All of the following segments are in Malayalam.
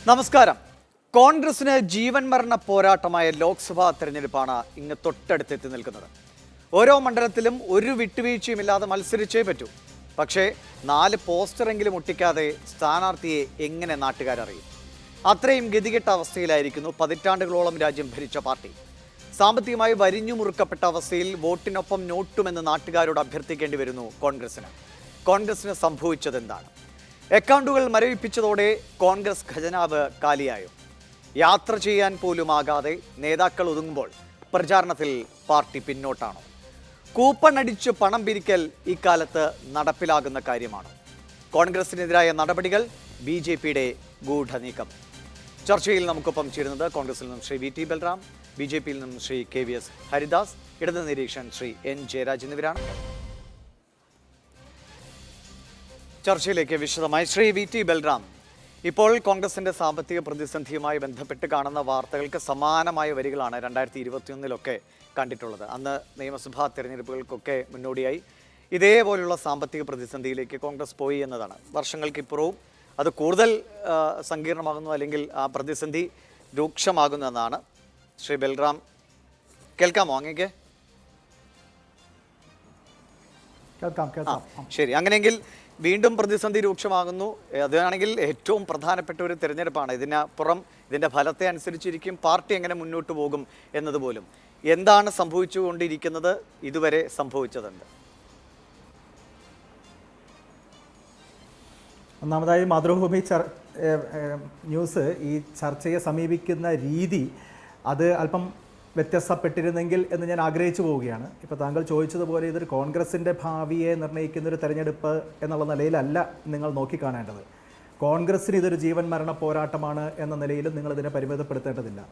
നമസ്കാരം. കോൺഗ്രസിന് ജീവൻ മരണ പോരാട്ടമായ ലോക്സഭാ തെരഞ്ഞെടുപ്പാണ് ഇങ്ങ് തൊട്ടടുത്തെത്തി നിൽക്കുന്നത്. ഓരോ മണ്ഡലത്തിലും ഒരു വിട്ടുവീഴ്ചയുമില്ലാതെ മത്സരിച്ചേ പറ്റൂ. പക്ഷേ 4 പോസ്റ്ററെങ്കിലും ഒട്ടിക്കാതെ സ്ഥാനാർത്ഥിയെ എങ്ങനെ നാട്ടുകാരറിയും? അത്രയും ഗതികെട്ട അവസ്ഥയിലായിരിക്കുന്നു പതിറ്റാണ്ടുകളോളം രാജ്യം ഭരിച്ച പാർട്ടി. സാമ്പത്തികമായി വരിഞ്ഞു മുറുക്കപ്പെട്ട അവസ്ഥയിൽ വോട്ടിനൊപ്പം നോട്ടുമെന്ന് നാട്ടുകാരോട് അഭ്യർത്ഥിക്കേണ്ടി വരുന്നു കോൺഗ്രസിന് സംഭവിച്ചതെന്താണ്? അക്കൗണ്ടുകൾ മരവിപ്പിച്ചതോടെ കോൺഗ്രസ് ഖജനാവ് കാലിയായോ? യാത്ര ചെയ്യാൻ പോലും ആകാതെ നേതാക്കൾ ഒതുങ്ങുമ്പോൾ പ്രചാരണത്തിൽ പാർട്ടി പിന്നോട്ടാണോ? കൂപ്പൺ അടിച്ച് പണം പിരിക്കൽ ഇക്കാലത്ത് നടപ്പിലാകുന്ന കാര്യമാണോ? കോൺഗ്രസിനെതിരായ നടപടികൾ BJPയുടെ ഗൂഢനീക്കം. ചർച്ചയിൽ നമുക്കൊപ്പം ചേരുന്നത് കോൺഗ്രസിൽ നിന്നും ശ്രീ VT ബൽറാം, BJPയിൽ നിന്നും ശ്രീ KVS ഹരിദാസ്, ഇടത് നിരീക്ഷൻ ശ്രീ N ജയരാജ് എന്നിവരാണ്. ചർച്ചയിലേക്ക് വിശദമായി ശ്രീ VT ബൽറാം, ഇപ്പോൾ കോൺഗ്രസിന്റെ സാമ്പത്തിക പ്രതിസന്ധിയുമായി ബന്ധപ്പെട്ട് കാണുന്ന വാർത്തകൾക്ക് സമാനമായ വരികളാണ് 2021 കണ്ടിട്ടുള്ളത്. അന്ന് നിയമസഭാ തെരഞ്ഞെടുപ്പുകൾക്കൊക്കെ മുന്നോടിയായി ഇതേപോലുള്ള സാമ്പത്തിക പ്രതിസന്ധിയിലേക്ക് കോൺഗ്രസ് പോയി എന്നതാണ്. വർഷങ്ങൾക്കിപ്പുറവും അത് കൂടുതൽ സങ്കീർണമാകുന്നു, അല്ലെങ്കിൽ ആ പ്രതിസന്ധി രൂക്ഷമാകുന്നു എന്നാണ്. ശ്രീ ബൽറാം, കേൾക്കാമോ? അങ്ങേക്ക് കേൾക്കാം. ശരി, അങ്ങനെയെങ്കിൽ വീണ്ടും പ്രതിസന്ധി രൂക്ഷമാകുന്നു. അതാണെങ്കിൽ ഏറ്റവും പ്രധാനപ്പെട്ട ഒരു തിരഞ്ഞെടുപ്പാണ്. ഇതിനപ്പുറം ഇതിൻ്റെ ഫലത്തെ അനുസരിച്ചിരിക്കും പാർട്ടി എങ്ങനെ മുന്നോട്ട് പോകും എന്നതുപോലും. എന്താണ് സംഭവിച്ചുകൊണ്ടിരിക്കുന്നത്? ഇതുവരെ സംഭവിച്ചതുണ്ട്. ഒന്നാമതായി മാതൃഭൂമി ന്യൂസ് ഈ ചർച്ചയെ സമീപിക്കുന്ന രീതി അത് അല്പം വ്യത്യസ്തപ്പെട്ടിരുന്നെങ്കിൽ എന്ന് ഞാൻ ആഗ്രഹിച്ചു പോവുകയാണ്. ഇപ്പോൾ താങ്കൾ ചോദിച്ചതുപോലെ ഇതൊരു കോൺഗ്രസിൻ്റെ ഭാവിയെ നിർണ്ണയിക്കുന്നൊരു തെരഞ്ഞെടുപ്പ് എന്നുള്ള നിലയിലല്ല നിങ്ങൾ നോക്കിക്കാണേണ്ടത്. കോൺഗ്രസ്സിന് ഇതൊരു ജീവൻ മരണ പോരാട്ടമാണ് എന്ന നിലയിലും നിങ്ങളിതിനെ പരിമിതപ്പെടുത്തേണ്ടതില്ല.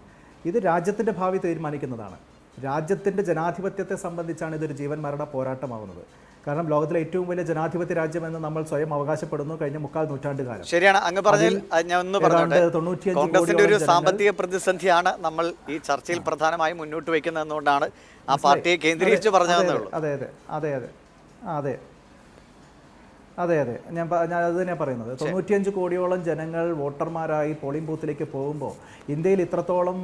ഇത് രാജ്യത്തിൻ്റെ ഭാവി തീരുമാനിക്കുന്നതാണ്. രാജ്യത്തിൻ്റെ ജനാധിപത്യത്തെ സംബന്ധിച്ചാണ് ഇതൊരു ജീവൻ മരണ പോരാട്ടമാവുന്നത്. കാരണം ലോകത്തിലെ ഏറ്റവും വലിയ ജനാധിപത്യ രാജ്യമെന്ന് നമ്മൾ സ്വയം അവകാശപ്പെടുന്നു കഴിഞ്ഞ 3/4 നൂറ്റാണ്ട് കാലം. ശരിയാണ്. അങ്ങ് പറഞ്ഞാൽ ഞാൻ ഒന്ന് പറഞ്ഞോട്ടെ, കോൺഗ്രസിന്റെ ഒരു സാമ്പത്തിക പ്രതിസന്ധിയാണ് നമ്മൾ ഈ ചർച്ചയിൽ പ്രധാനമായും മുന്നോട്ട് വയ്ക്കുന്നതെന്നുകൊണ്ടാണ് ആ പാർട്ടിയെ കേന്ദ്രീകരിച്ച് പറഞ്ഞതെന്നേ ഉള്ളൂ. അതെ ഞാൻ അത് തന്നെയാണ് പറയുന്നത്. 95 കോടിയോളം ജനങ്ങൾ വോട്ടർമാരായി പോളിംഗ് ബൂത്തിലേക്ക് പോകുമ്പോൾ ഇന്ത്യയിൽ ഇത്രത്തോളം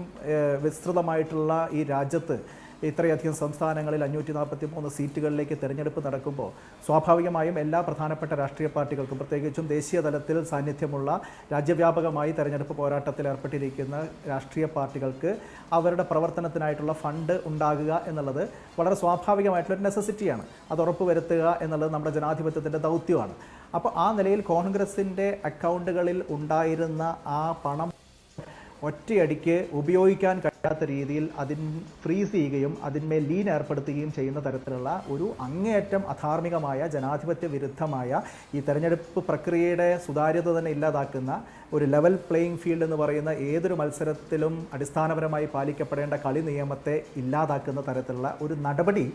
വിസ്തൃതമായിട്ടുള്ള ഈ രാജ്യത്ത് ഇത്രയധികം സംസ്ഥാനങ്ങളിൽ 543 സീറ്റുകളിലേക്ക് തിരഞ്ഞെടുപ്പ് നടക്കുമ്പോൾ സ്വാഭാവികമായും എല്ലാ പ്രധാനപ്പെട്ട രാഷ്ട്രീയ പാർട്ടികൾക്കും, പ്രത്യേകിച്ചും ദേശീയ തലത്തിൽ സാന്നിധ്യമുള്ള രാജ്യവ്യാപകമായി തെരഞ്ഞെടുപ്പ് പോരാട്ടത്തിൽ ഏർപ്പെട്ടിരിക്കുന്ന രാഷ്ട്രീയ പാർട്ടികൾക്ക് അവരുടെ പ്രവർത്തനത്തിനായിട്ടുള്ള ഫണ്ട് ഉണ്ടാകുക എന്നുള്ളത് വളരെ സ്വാഭാവികമായിട്ടുള്ളൊരു നെസസിറ്റിയാണ്. അത് ഉറപ്പുവരുത്തുക എന്നുള്ളത് നമ്മുടെ ജനാധിപത്യത്തിൻ്റെ ദൗത്യമാണ്. അപ്പോൾ ആ നിലയിൽ കോൺഗ്രസിൻ്റെ അക്കൗണ്ടുകളിൽ ഉണ്ടായിരുന്ന ആ പണം ഒറ്റയടിക്ക് ഉപയോഗിക്കാൻ കഴിയാത്ത രീതിയിൽ ഫ്രീസ് ചെയ്യുകയും അതിന്മേൽ ലീൻ ഏർപ്പെടുത്തുകയും ചെയ്യുന്ന തരത്തിലുള്ള ഒരു അങ്ങേയറ്റം അധാർമികമായ ജനാധിപത്യ വിരുദ്ധമായ ഈ തെരഞ്ഞെടുപ്പ് പ്രക്രിയയുടെ സുതാര്യത തന്നെ ഇല്ലാതാക്കുന്ന ഒരു ലെവൽ പ്ലേയിങ് ഫീൽഡ് എന്ന് പറയുന്ന ഏതൊരു മത്സരത്തിലും അടിസ്ഥാനപരമായി പാലിക്കപ്പെടേണ്ട കളി നിയമത്തെ ഇല്ലാതാക്കുന്ന തരത്തിലുള്ള ഒരു നടപടി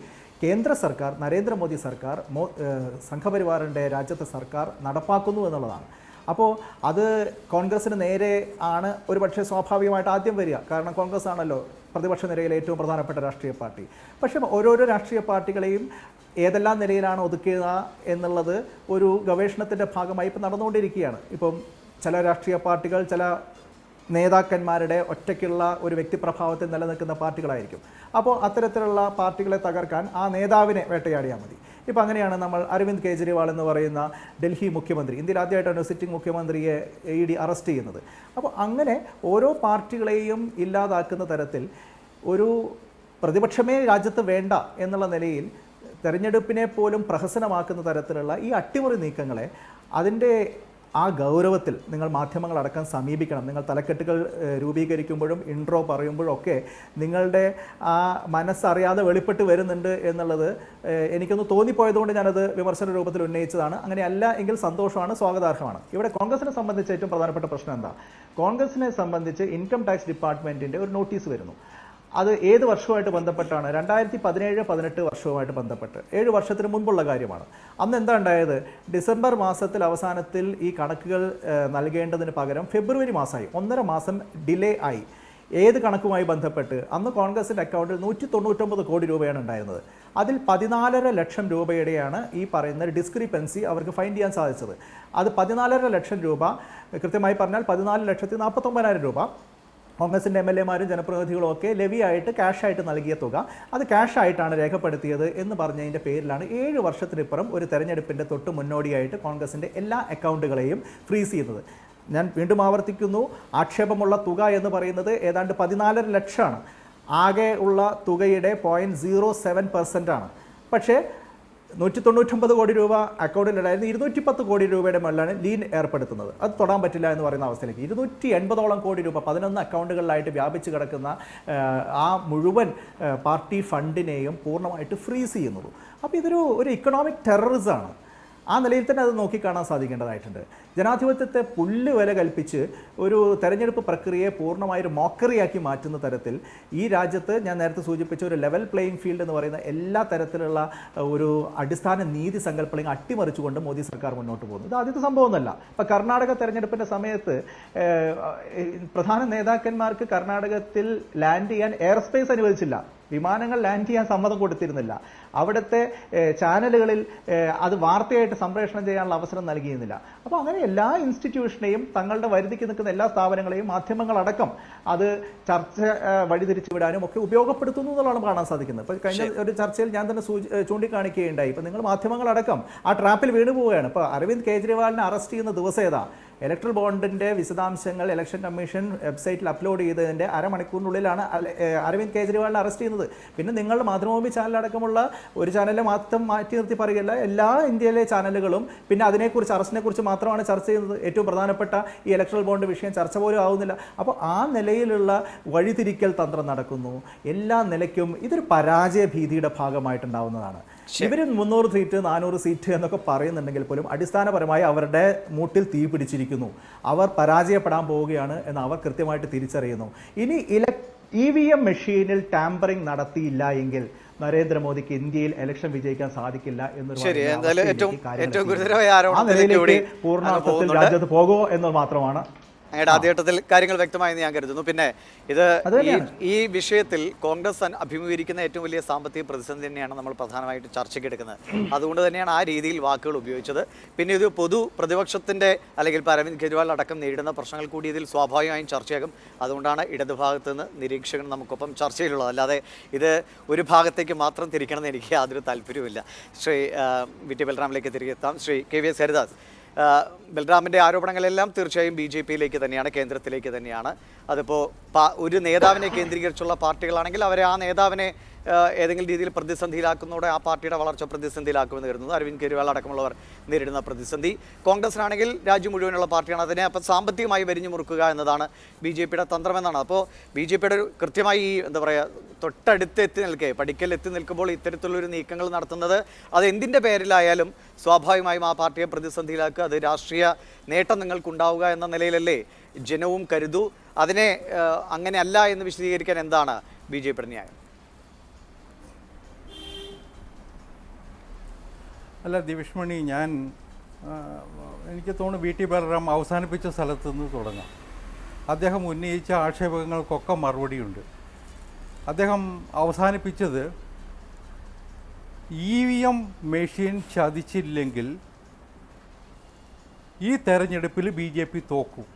കേന്ദ്ര സർക്കാർ, നരേന്ദ്രമോദി സർക്കാർ, സംഘപരിവാറിൻ്റെ രാജ്യത്തെ സർക്കാർ നടപ്പാക്കുന്നു എന്നുള്ളതാണ്. അപ്പോൾ അത് കോൺഗ്രസ്സിന് നേരെ ആണ് ഒരു പക്ഷേ സ്വാഭാവികമായിട്ട് ആദ്യം വരിക. കാരണം കോൺഗ്രസ് ആണല്ലോ പ്രതിപക്ഷ നിരയിലെ ഏറ്റവും പ്രധാനപ്പെട്ട രാഷ്ട്രീയ പാർട്ടി. പക്ഷേ ഓരോരോ രാഷ്ട്രീയ പാർട്ടികളെയും ഏതെല്ലാം നിലയിലാണ് ഒതുക്കുക എന്നുള്ളത് ഒരു ഗവേഷണത്തിൻ്റെ ഭാഗമായി ഇപ്പം നടന്നുകൊണ്ടിരിക്കുകയാണ്. ഇപ്പം ചില രാഷ്ട്രീയ പാർട്ടികൾ ചില നേതാക്കന്മാരുടെ ഒറ്റയ്ക്കുള്ള ഒരു വ്യക്തിപ്രഭാവത്തിൽ നിലനിൽക്കുന്ന പാർട്ടികളായിരിക്കും. അപ്പോൾ അത്തരത്തിലുള്ള പാർട്ടികളെ തകർക്കാൻ ആ നേതാവിനെ വേട്ടയാടിയാൽ മതി. ഇപ്പോൾ അങ്ങനെയാണ് നമ്മൾ അരവിന്ദ് കെജ്രിവാൾ എന്ന് പറയുന്ന ഡൽഹി മുഖ്യമന്ത്രി, ഇന്ത്യയിൽ ആദ്യമായിട്ടാണ് സിറ്റിംഗ് മുഖ്യമന്ത്രിയെ ED അറസ്റ്റ് ചെയ്യുന്നത്. അപ്പോൾ അങ്ങനെ ഓരോ പാർട്ടികളെയും ഇല്ലാതാക്കുന്ന തരത്തിൽ ഒരു പ്രതിപക്ഷമേ രാജ്യത്ത് വേണ്ട എന്നുള്ള നിലയിൽ തെരഞ്ഞെടുപ്പിനെ പോലും പ്രഹസനമാക്കുന്ന തരത്തിലുള്ള ഈ അട്ടിമറി നീക്കങ്ങളെ അതിൻ്റെ ആ ഗൗരവത്തിൽ നിങ്ങൾ മാധ്യമങ്ങളടക്കം സമീപിക്കണം. നിങ്ങൾ തലക്കെട്ടുകൾ രൂപീകരിക്കുമ്പോഴും ഇൻട്രോ പറയുമ്പോഴൊക്കെ നിങ്ങളുടെ ആ മനസ്സറിയാതെ വെളിപ്പെട്ട് വരുന്നുണ്ട് എന്നുള്ളത് എനിക്കൊന്ന് തോന്നിപ്പോയതുകൊണ്ട് ഞാനത് വിമർശന രൂപത്തിൽ ഉന്നയിച്ചതാണ്. അങ്ങനെയല്ല എങ്കിൽ സന്തോഷമാണ്, സ്വാഗതാർഹമാണ്. ഇവിടെ കോൺഗ്രസിനെ സംബന്ധിച്ച് ഏറ്റവും പ്രധാനപ്പെട്ട പ്രശ്നം എന്താ? കോൺഗ്രസിനെ സംബന്ധിച്ച് ഇൻകം ടാക്സ് ഡിപ്പാർട്ട്മെൻറ്റിൻ്റെ ഒരു നോട്ടീസ് വരുന്നു. അത് ഏത് വർഷവുമായിട്ട് ബന്ധപ്പെട്ടാണ്? 2017-18 വർഷവുമായിട്ട് ബന്ധപ്പെട്ട് 7 വർഷത്തിന് മുൻപുള്ള കാര്യമാണ്. അന്ന് എന്താ ഉണ്ടായത്? ഡിസംബർ മാസത്തിൽ അവസാനത്തിൽ ഈ കണക്കുകൾ നൽകേണ്ടതിന് പകരം ഫെബ്രുവരി മാസമായി, 1.5 മാസം ഡിലേ ആയി. ഏത് കണക്കുമായി ബന്ധപ്പെട്ട്? അന്ന് കോൺഗ്രസിൻ്റെ അക്കൗണ്ടിൽ 199 കോടി രൂപയാണ് ഉണ്ടായിരുന്നത്. അതിൽ 14.5 ലക്ഷം രൂപയുടെയാണ് ഈ പറയുന്ന ഡിസ്ക്രിപ്പൻസി അവർക്ക് ഫൈൻഡ് ചെയ്യാൻ സാധിച്ചത്. അത് 14.5 ലക്ഷം രൂപ, കൃത്യമായി പറഞ്ഞാൽ 14,49,000 രൂപ കോൺഗ്രസിൻ്റെ MLA-മാരും ജനപ്രതിനിധികളും ഒക്കെ ലെവിയായിട്ട് ക്യാഷായിട്ട് നൽകിയ തുക അത് ക്യാഷായിട്ടാണ് രേഖപ്പെടുത്തിയത് എന്ന് പറഞ്ഞതിൻ്റെ പേരിലാണ് 7 വർഷത്തിനിപ്പുറം ഒരു തെരഞ്ഞെടുപ്പിൻ്റെ തൊട്ട് മുന്നോടിയായിട്ട് കോൺഗ്രസിൻ്റെ എല്ലാ അക്കൗണ്ടുകളെയും ഫ്രീസ് ചെയ്യുന്നത്. ഞാൻ വീണ്ടും ആവർത്തിക്കുന്നു, ആക്ഷേപമുള്ള തുക എന്ന് പറയുന്നത് ഏതാണ്ട് 14.5 ലക്ഷമാണ്. ആകെ ഉള്ള തുകയുടെ 0.07% പക്ഷേ 199 കോടി രൂപ അക്കൗണ്ടിലുണ്ടായിരുന്നു. 210 കോടി രൂപയുടെ മേലാണ് ലീൻ ഏർപ്പെടുത്തുന്നത്. അത് തൊടാൻ പറ്റില്ല എന്ന് പറയുന്ന അവസ്ഥയിലേക്ക് 280ഓളം കോടി രൂപ 11 അക്കൗണ്ടുകളിലായിട്ട് വ്യാപിച്ച് കിടക്കുന്ന ആ മുഴുവൻ പാർട്ടി ഫണ്ടിനെയും പൂർണ്ണമായിട്ട് ഫ്രീസ് ചെയ്യുന്നത്. അപ്പോൾ ഇതൊരു ഇക്കണോമിക് ടെററിസമാണ്. ആ നിലയിൽ തന്നെ അത് നോക്കിക്കാണാൻ സാധിക്കേണ്ടതായിട്ടുണ്ട്. ജനാധിപത്യത്തെ പുല്ല് വില കൽപ്പിച്ച് ഒരു തെരഞ്ഞെടുപ്പ് പ്രക്രിയയെ പൂർണ്ണമായൊരു മോക്കറിയാക്കി മാറ്റുന്ന തരത്തിൽ ഈ രാജ്യത്ത് ഞാൻ നേരത്തെ സൂചിപ്പിച്ച ഒരു ലെവൽ പ്ലേയിങ് ഫീൽഡ് എന്ന് പറയുന്ന എല്ലാ തരത്തിലുള്ള ഒരു അടിസ്ഥാന നീതി സങ്കല്പങ്ങളെയും അട്ടിമറിച്ചുകൊണ്ട് മോദി സർക്കാർ മുന്നോട്ട് പോകുന്നു. ഇത് ആദ്യത്തെ സംഭവമൊന്നുമല്ല. ഇപ്പോൾ കർണാടക തെരഞ്ഞെടുപ്പിൻ്റെ സമയത്ത് പ്രധാന നേതാക്കന്മാർക്ക് കർണാടകത്തിൽ ലാൻഡ് ചെയ്യാൻ എയർ സ്പേസ് അനുവദിച്ചില്ല. വിമാനങ്ങൾ ലാൻഡ് ചെയ്യാൻ സമ്മതം കൊടുത്തിരുന്നില്ല. അവിടുത്തെ ചാനലുകളിൽ അത് വാർത്തയായിട്ട് സംപ്രേഷണം ചെയ്യാനുള്ള അവസരം നൽകിയിരുന്നില്ല. അപ്പോൾ അങ്ങനെ എല്ലാ ഇൻസ്റ്റിറ്റ്യൂഷനെയും തങ്ങളുടെ വരുതിക്ക് നിൽക്കുന്ന എല്ലാ സ്ഥാപനങ്ങളെയും മാധ്യമങ്ങളടക്കം അത് ചർച്ച വഴിതിരിച്ചു വിടാനും ഒക്കെ ഉപയോഗപ്പെടുത്തുന്നു എന്നുള്ളതാണ് കാണാൻ സാധിക്കുന്നത്. ഇപ്പോൾ കഴിഞ്ഞ ഒരു ചർച്ചയിൽ ഞാൻ തന്നെ ചൂണ്ടിക്കാണിക്കുകയുണ്ടായി. ഇപ്പോൾ നിങ്ങൾ മാധ്യമങ്ങളടക്കം ആ ട്രാപ്പിൽ വീണു പോവുകയാണ്. ഇപ്പോൾ അരവിന്ദ് കെജ്രിവാളിനെ അറസ്റ്റ് ചെയ്യുന്ന ദിവസം ഏതാ? ഇലക്ട്രൽ ബോണ്ടിൻ്റെ വിശദാംശങ്ങൾ ഇലക്ഷൻ കമ്മീഷൻ വെബ്സൈറ്റിൽ അപ്ലോഡ് ചെയ്തതിൻ്റെ അരമണിക്കൂറിനുള്ളിലാണ് അരവിന്ദ് കെജ്രിവാളിനെ അറസ്റ്റ് ചെയ്യുന്നത്. പിന്നെ നിങ്ങളുടെ മാതൃഭൂമി ചാനലടക്കമുള്ള ഒരു ചാനലിനെ മാത്രം മാറ്റി നിർത്തി പറയുകയല്ല, എല്ലാ ഇന്ത്യയിലെ ചാനലുകളും പിന്നെ അറസ്റ്റിനെ കുറിച്ച് മാത്രമാണ് ചർച്ച ചെയ്യുന്നത്. ഏറ്റവും പ്രധാനപ്പെട്ട ഈ ഇലക്ട്രൽ ബോണ്ട് വിഷയം ചർച്ച പോലും ആവുന്നില്ല. അപ്പോൾ ആ നിലയിലുള്ള വഴിതിരിക്കൽ തന്ത്രം നടക്കുന്നു. എല്ലാ നിലയ്ക്കും ഇതൊരു പരാജയ ഭീതിയുടെ ഭാഗമായിട്ടുണ്ടാവുന്നതാണ്. ഇവർ 300 സീറ്റ് 400 സീറ്റ് എന്നൊക്കെ പറയുന്നുണ്ടെങ്കിൽ പോലും അടിസ്ഥാനപരമായി അവരുടെ മൂട്ടിൽ തീ പിടിച്ചിരിക്കുന്നു. അവർ പരാജയപ്പെടാൻ പോവുകയാണ് എന്ന് അവർ കൃത്യമായിട്ട് തിരിച്ചറിയുന്നു. ഇനി EVM മെഷീനിൽ ടാമ്പറിംഗ് നടത്തിയില്ല എങ്കിൽ നരേന്ദ്രമോദിക്ക് ഇന്ത്യയിൽ ഇലക്ഷൻ വിജയിക്കാൻ സാധിക്കില്ല എന്നൊരു പൂർണ്ണാർത്ഥത്തിൽ രാജ്യത്ത് പോകുമോ എന്നത് മാത്രമാണ് അങ്ങയുടെ ആദ്യഘട്ടത്തിൽ കാര്യങ്ങൾ വ്യക്തമായെന്ന് ഞാൻ കരുതുന്നു. പിന്നെ ഇത് ഈ വിഷയത്തിൽ കോൺഗ്രസ് അഭിമുഖീകരിക്കുന്ന ഏറ്റവും വലിയ സാമ്പത്തിക പ്രതിസന്ധി തന്നെയാണ് നമ്മൾ പ്രധാനമായിട്ട് ചർച്ചയ്ക്ക് എടുക്കുന്നത്. അതുകൊണ്ട് തന്നെയാണ് ആ രീതിയിൽ വാക്കുകൾ ഉപയോഗിച്ചത്. പിന്നെ ഇത് പൊതു പ്രതിപക്ഷത്തിൻ്റെ അല്ലെങ്കിൽ അരവിന്ദ് കെജ്രിവാൾ അടക്കം നേരിടുന്ന പ്രശ്നങ്ങൾ കൂടി ഇതിൽ സ്വാഭാവികമായും ചർച്ചയാകും. അതുകൊണ്ടാണ് ഇടതുഭാഗത്ത് നിന്ന് നിരീക്ഷകൻ നമുക്കൊപ്പം ചർച്ചയിലുള്ളത്. അല്ലാതെ ഇത് ഒരു ഭാഗത്തേക്ക് മാത്രം തിരിക്കണമെന്ന് എനിക്ക് യാതൊരു താല്പര്യവുമില്ല. ശ്രീ വി ടി ബൽറാമിലേക്ക് തിരികെ എത്താം. ശ്രീ KVS ഹരിദാസ്, ബൽറാമിൻ്റെ ആരോപണങ്ങളെല്ലാം തീർച്ചയായും BJP-യിലേക്ക് തന്നെയാണ്, കേന്ദ്രത്തിലേക്ക് തന്നെയാണ്. അതിപ്പോൾ ഒരു നേതാവിനെ കേന്ദ്രീകരിച്ചുള്ള പാർട്ടികളാണെങ്കിൽ അവരെ ആ നേതാവിനെ ഏതെങ്കിലും രീതിയിൽ പ്രതിസന്ധിയിലാക്കുന്നതോടെ ആ പാർട്ടിയുടെ വളർച്ച പ്രതിസന്ധിയിലാക്കുമെന്ന് കരുതുന്നു. അരവിന്ദ് കെജ്രിവാൾ അടക്കമുള്ളവർ നേരിടുന്ന പ്രതിസന്ധി. കോൺഗ്രസിനാണെങ്കിൽ രാജ്യം മുഴുവനുള്ള പാർട്ടിയാണ്. അതിനെ അപ്പം സാമ്പത്തികമായി വരിഞ്ഞു മുറുക്കുക എന്നതാണ് BJP-യുടെ തന്ത്രമെന്നാണ്. അപ്പോൾ BJP-യുടെ ഒരു കൃത്യമായി ഈ എന്താ പറയുക തൊട്ടടുത്ത് എത്തി നിൽക്കേ പടിക്കൽ എത്തി നിൽക്കുമ്പോൾ ഇത്തരത്തിലുള്ളൊരു നീക്കങ്ങൾ നടത്തുന്നത് അത് എന്തിൻ്റെ പേരിലായാലും സ്വാഭാവികമായും ആ പാർട്ടിയെ പ്രതിസന്ധിയിലാക്കുക, അത് രാഷ്ട്രീയ നേട്ടം നിങ്ങൾക്കുണ്ടാവുക എന്ന നിലയിലല്ലേ ജനവും കരുതൂ. അതിനെ അങ്ങനെ അല്ല എന്ന് വിശദീകരിക്കാൻ എന്താണ് BJP-യുടെ ന്യായം? അല്ല ദിവിഷ്മണി, എനിക്ക് തോന്നുന്നു VT ബലറാം അവസാനിപ്പിച്ച സ്ഥലത്തു നിന്ന് തുടങ്ങാം. അദ്ദേഹം ഉന്നയിച്ച ആക്ഷേപങ്ങൾക്കൊക്കെ മറുപടിയുണ്ട്. അദ്ദേഹം അവസാനിപ്പിച്ചത് EVM മെഷീൻ ചതിച്ചില്ലെങ്കിൽ ഈ തെരഞ്ഞെടുപ്പിൽ BJP തോക്കും,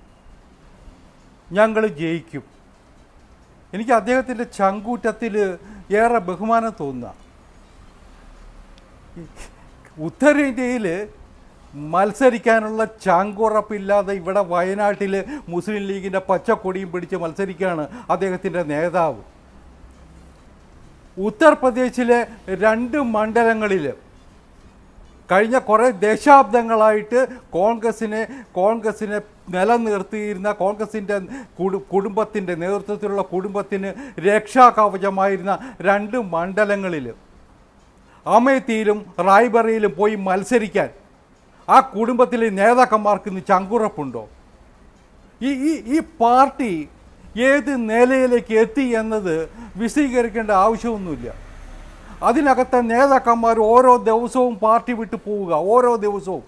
ഞങ്ങൾ ജയിക്കും. എനിക്ക് അദ്ദേഹത്തിൻ്റെ ചങ്കൂറ്റത്തിൽ ഏറെ ബഹുമാനം തോന്നുക. ഉത്തരേന്ത്യയിൽ മത്സരിക്കാനുള്ള ചങ്കുറപ്പില്ലാതെ ഇവിടെ വയനാട്ടിൽ മുസ്ലിം ലീഗിൻ്റെ പച്ചക്കൊടിയും പിടിച്ച് മത്സരിക്കുകയാണ് അദ്ദേഹത്തിൻ്റെ നേതാവ്. ഉത്തർപ്രദേശിലെ 2 മണ്ഡലങ്ങളിൽ കഴിഞ്ഞ കുറേ ദശാബ്ദങ്ങളായിട്ട് കോൺഗ്രസിനെ നിലനിർത്തിയിരുന്ന കോൺഗ്രസിൻ്റെ കുടുംബത്തിൻ്റെ നേതൃത്വത്തിലുള്ള കുടുംബത്തിന് രക്ഷാകവചമായിരുന്ന 2 മണ്ഡലങ്ങളിൽ അമേത്തിയിലും റായ്ബറയിലും പോയി മത്സരിക്കാൻ ആ കുടുംബത്തിലെ നേതാക്കന്മാർക്ക് ഇന്ന് ചങ്കുറപ്പുണ്ടോ? ഈ പാർട്ടി ഏത് നിലയിലേക്ക് എത്തി എന്നത് വിശദീകരിക്കേണ്ട ആവശ്യമൊന്നുമില്ല. അതിനകത്തെ നേതാക്കന്മാർ ഓരോ ദിവസവും പാർട്ടി വിട്ടു പോവുക, ഓരോ ദിവസവും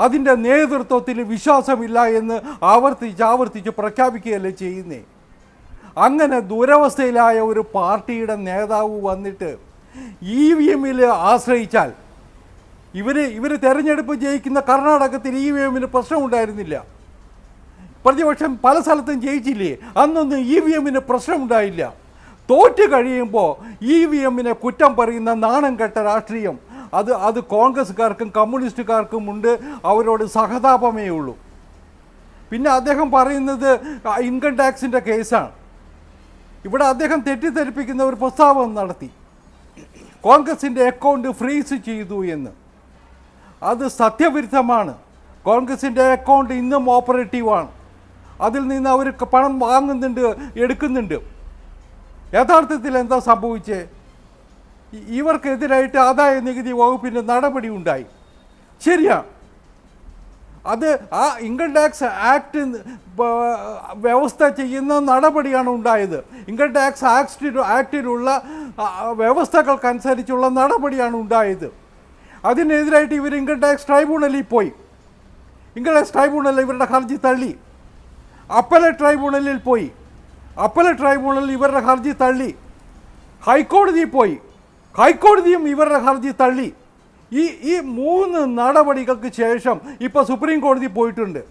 അതിൻ്റെ നേതൃത്വത്തിൽ വിശ്വാസമില്ല എന്ന് ആവർത്തിച്ച് പ്രഖ്യാപിക്കുകയല്ലേ ചെയ്യുന്നേ. അങ്ങനെ ദുരവസ്ഥയിലായ ഒരു പാർട്ടിയുടെ നേതാവ് വന്നിട്ട് EVM ആശ്രയിച്ചാൽ ഇവർ തെരഞ്ഞെടുപ്പ് ജയിക്കുന്ന കർണാടകത്തിൽ EVM പ്രശ്നമുണ്ടായിരുന്നില്ല. പ്രതിപക്ഷം പല സ്ഥലത്തും ജയിച്ചില്ലേ, അന്നൊന്നും EVM പ്രശ്നമുണ്ടായില്ല. തോറ്റ് കഴിയുമ്പോൾ EVM കുറ്റം പറയുന്ന നാണം കെട്ട രാഷ്ട്രീയം അത് കോൺഗ്രസ്സുകാർക്കും കമ്മ്യൂണിസ്റ്റുകാർക്കും ഉണ്ട്. അവരോട് സഹതാപമേ ഉള്ളൂ. പിന്നെ അദ്ദേഹം പറയുന്നത് ഇൻകം ടാക്സിൻ്റെ കേസാണ്. ഇവിടെ അദ്ദേഹം തെറ്റിദ്ധരിപ്പിക്കുന്ന ഒരു പ്രസ്താവന നടത്തി, കോൺഗ്രസിൻ്റെ അക്കൗണ്ട് ഫ്രീസ് ചെയ്തു എന്ന്. അത് സത്യവിരുദ്ധമാണ്. കോൺഗ്രസിൻ്റെ അക്കൗണ്ട് ഇന്നും ഓപ്പറേറ്റീവാണ്. അതിൽ നിന്ന് അവർ പണം വാങ്ങുന്നുണ്ട്, എടുക്കുന്നുണ്ട്. യഥാർത്ഥത്തിൽ എന്താ സംഭവിച്ചേ? ഇവർക്കെതിരായിട്ട് ആദായ നികുതി വകുപ്പിൻ്റെ നടപടി ഉണ്ടായി. ശരിയാണ്, അത് ആ ഇൻകം ടാക്സ് ആക്ട് വ്യവസ്ഥ ചെയ്യുന്ന നടപടിയാണ് ഉണ്ടായത്. ഇൻകം ടാക്സ് ആക്ടിലുള്ള വ്യവസ്ഥകൾക്കനുസരിച്ചുള്ള നടപടിയാണ് ഉണ്ടായത്. അതിനെതിരായിട്ട് ഇവർ ഇൻകം ടാക്സ് ട്രൈബ്യൂണലിൽ പോയി. ഇൻകം ടാക്സ് ട്രൈബ്യൂണലിൽ ഇവരുടെ ഹർജി തള്ളി. അപ്പലേറ്റ് ട്രൈബ്യൂണലിൽ പോയി. അപ്പലേറ്റ് ട്രൈബ്യൂണലിൽ ഇവരുടെ ഹർജി തള്ളി. ഹൈക്കോടതിയിൽ പോയി. ഹൈക്കോടതിയും ഇവരുടെ ഹർജി തള്ളി. ഈ 3 നടപടികൾക്ക് ശേഷം ഇപ്പോൾ സുപ്രീം കോടതി പോയിട്ടുണ്ട്.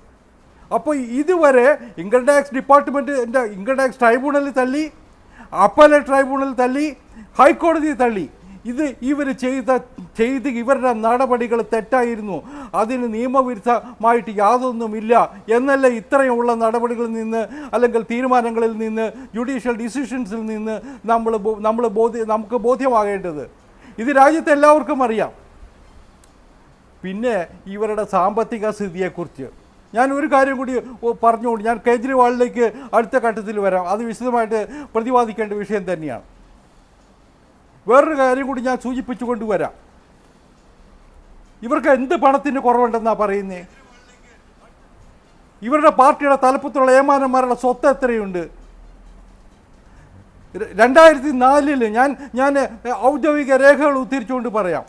അപ്പോൾ ഇതുവരെ ഇൻകം ടാക്സ് ഡിപ്പാർട്ട്മെൻറ്റിൻ്റെ ഇൻകം ടാക്സ് ട്രൈബ്യൂണലിൽ തള്ളി, അപ്പലേറ്റ് ട്രൈബ്യൂണലിൽ തള്ളി, ഹൈക്കോടതി തള്ളി. ഇവർ ചെയ്ത് ഇവരുടെ നടപടികൾ തെറ്റായിരുന്നു, അതിന് നിയമവിരുദ്ധമായിട്ട് യാതൊന്നുമില്ല എന്നല്ല ഇത്രയുമുള്ള നടപടികളിൽ നിന്ന് അല്ലെങ്കിൽ തീരുമാനങ്ങളിൽ നിന്ന് ജുഡീഷ്യൽ ഡിസിഷൻസിൽ നിന്ന് നമുക്ക് ബോധ്യമാകേണ്ടത്. ഇത് രാജ്യത്തെ എല്ലാവർക്കും അറിയാം. പിന്നെ ഇവരുടെ സാമ്പത്തിക സ്ഥിതിയെക്കുറിച്ച് ഞാൻ ഒരു കാര്യം കൂടി പറഞ്ഞുകൊണ്ട് ഞാൻ കേജ്രിവാളിലേക്ക് അടുത്ത ഘട്ടത്തിൽ വരാം. അത് വിശദമായിട്ട് പ്രതിപാദിക്കേണ്ട വിഷയം തന്നെയാണ്. വേറൊരു കാര്യം കൂടി ഞാൻ സൂചിപ്പിച്ചുകൊണ്ട് വരാം. ഇവർക്ക് എന്ത് പണത്തിന് കുറവുണ്ടെന്നാണ് പറയുന്നത്? ഇവരുടെ പാർട്ടിയുടെ തലപ്പത്തുള്ള ഏമാനന്മാരുടെ സ്വത്ത് എത്രയുണ്ട്? 2004 ഞാൻ ഔദ്യോഗിക രേഖകൾ ഉദ്ധരിച്ചുകൊണ്ട് പറയാം.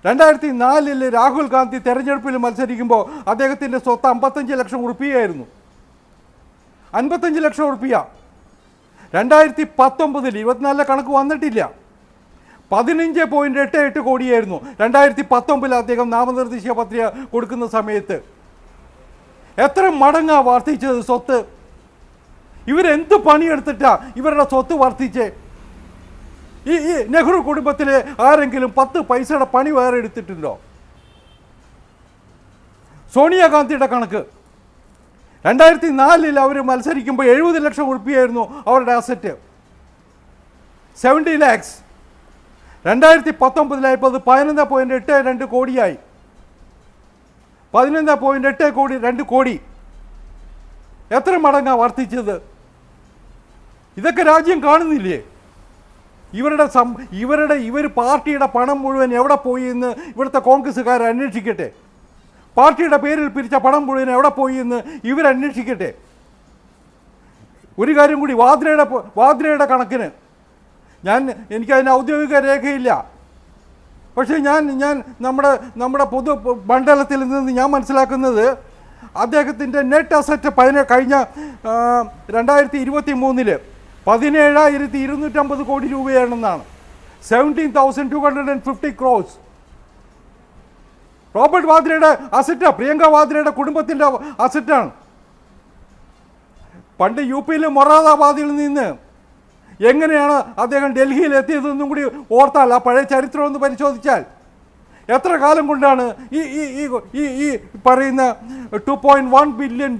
2004 രാഹുൽ ഗാന്ധി തെരഞ്ഞെടുപ്പിൽ മത്സരിക്കുമ്പോൾ അദ്ദേഹത്തിൻ്റെ സ്വത്ത് 55 ലക്ഷം ഉറുപ്പികയായിരുന്നു. 55 ലക്ഷം ഉറുപ്പിക. 2019 24 കണക്ക് വന്നിട്ടില്ല, 15.88 കോടിയായിരുന്നു 2019 അദ്ദേഹം നാമനിർദ്ദേശ പത്രിക കൊടുക്കുന്ന സമയത്ത്. എത്ര മടങ്ങാ വർദ്ധിച്ചത് സ്വത്ത്? ഇവരെന്ത് പണിയെടുത്തിട്ടാ ഇവരുടെ സ്വത്ത് വർദ്ധിച്ചേ? ഈ നെഹ്റു കുടുംബത്തിലെ ആരെങ്കിലും 10 പൈസയുടെ പണി വേറെ എടുത്തിട്ടുണ്ടോ? സോണിയാഗാന്ധിയുടെ കണക്ക് 2004 അവർ മത്സരിക്കുമ്പോൾ 70 ലക്ഷം ഉറുപ്പികയായിരുന്നു അവരുടെ അസറ്റ്, 70 lakhs. 2019 അത് 11.82 കോടിയായി, 11.8 കോടി, 2 കോടി. എത്ര മടങ്ങാണ് വർദ്ധിച്ചത്? ഇതൊക്കെ രാജ്യം കാണുന്നില്ലേ? ഇവർ പാർട്ടിയുടെ പണം മുഴുവൻ എവിടെ പോയി എന്ന് ഇവിടുത്തെ കോൺഗ്രസ്സുകാർ അന്വേഷിക്കട്ടെ. പാർട്ടിയുടെ പേരിൽ പിരിച്ച പണം മുഴുവൻ എവിടെ പോയി എന്ന് ഇവരന്വേഷിക്കട്ടെ. ഒരു കാര്യം കൂടി, വാദ്രയുടെ കണക്കിന് എനിക്കതിന് ഔദ്യോഗിക രേഖയില്ല. പക്ഷേ ഞാൻ നമ്മുടെ പൊതു മണ്ഡലത്തിൽ നിന്ന് ഞാൻ മനസ്സിലാക്കുന്നത് അദ്ദേഹത്തിൻ്റെ നെറ്റ് അസറ്റ് കഴിഞ്ഞ 2023 17,250 കോടി രൂപയാണെന്നാണ്. 17,250 crores. റോബർട്ട് വാദ്രയുടെ അസറ്റാണ്, പ്രിയങ്ക വാദ്രയുടെ കുടുംബത്തിൻ്റെ അസറ്റാണ്. പണ്ട് UP മൊറാദാബാദിൽ നിന്ന് എങ്ങനെയാണ് അദ്ദേഹം ഡൽഹിയിൽ എത്തിയതെന്നും കൂടി ഓർത്താൽ, ആ പഴയ ചരിത്രം ഒന്ന് പരിശോധിച്ചാൽ എത്ര കാലം കൊണ്ടാണ് ഈ പറയുന്ന $2.1 ബില്യൺ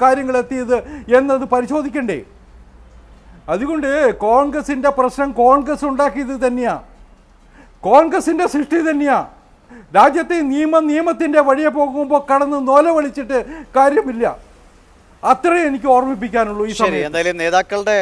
കാര്യങ്ങൾ എത്തിയത് എന്നത് പരിശോധിക്കണ്ടേ? അതുകൊണ്ട് കോൺഗ്രസിൻ്റെ പ്രശ്നം കോൺഗ്രസ് ഉണ്ടാക്കിയത് തന്നെയാണ്, കോൺഗ്രസിൻ്റെ സൃഷ്ടി തന്നെയാണ്. രാജ്യത്തെ നിയമത്തിൻ്റെ വഴിയെ പോകുമ്പോൾ കടന്ന് നോല വിളിച്ചിട്ട് കാര്യമില്ല. അത്രേ എനിക്ക് ഓർമ്മിപ്പിക്കാനുള്ളൂ ഈ സമയം. എന്തായാലും നേതാക്കളുടെ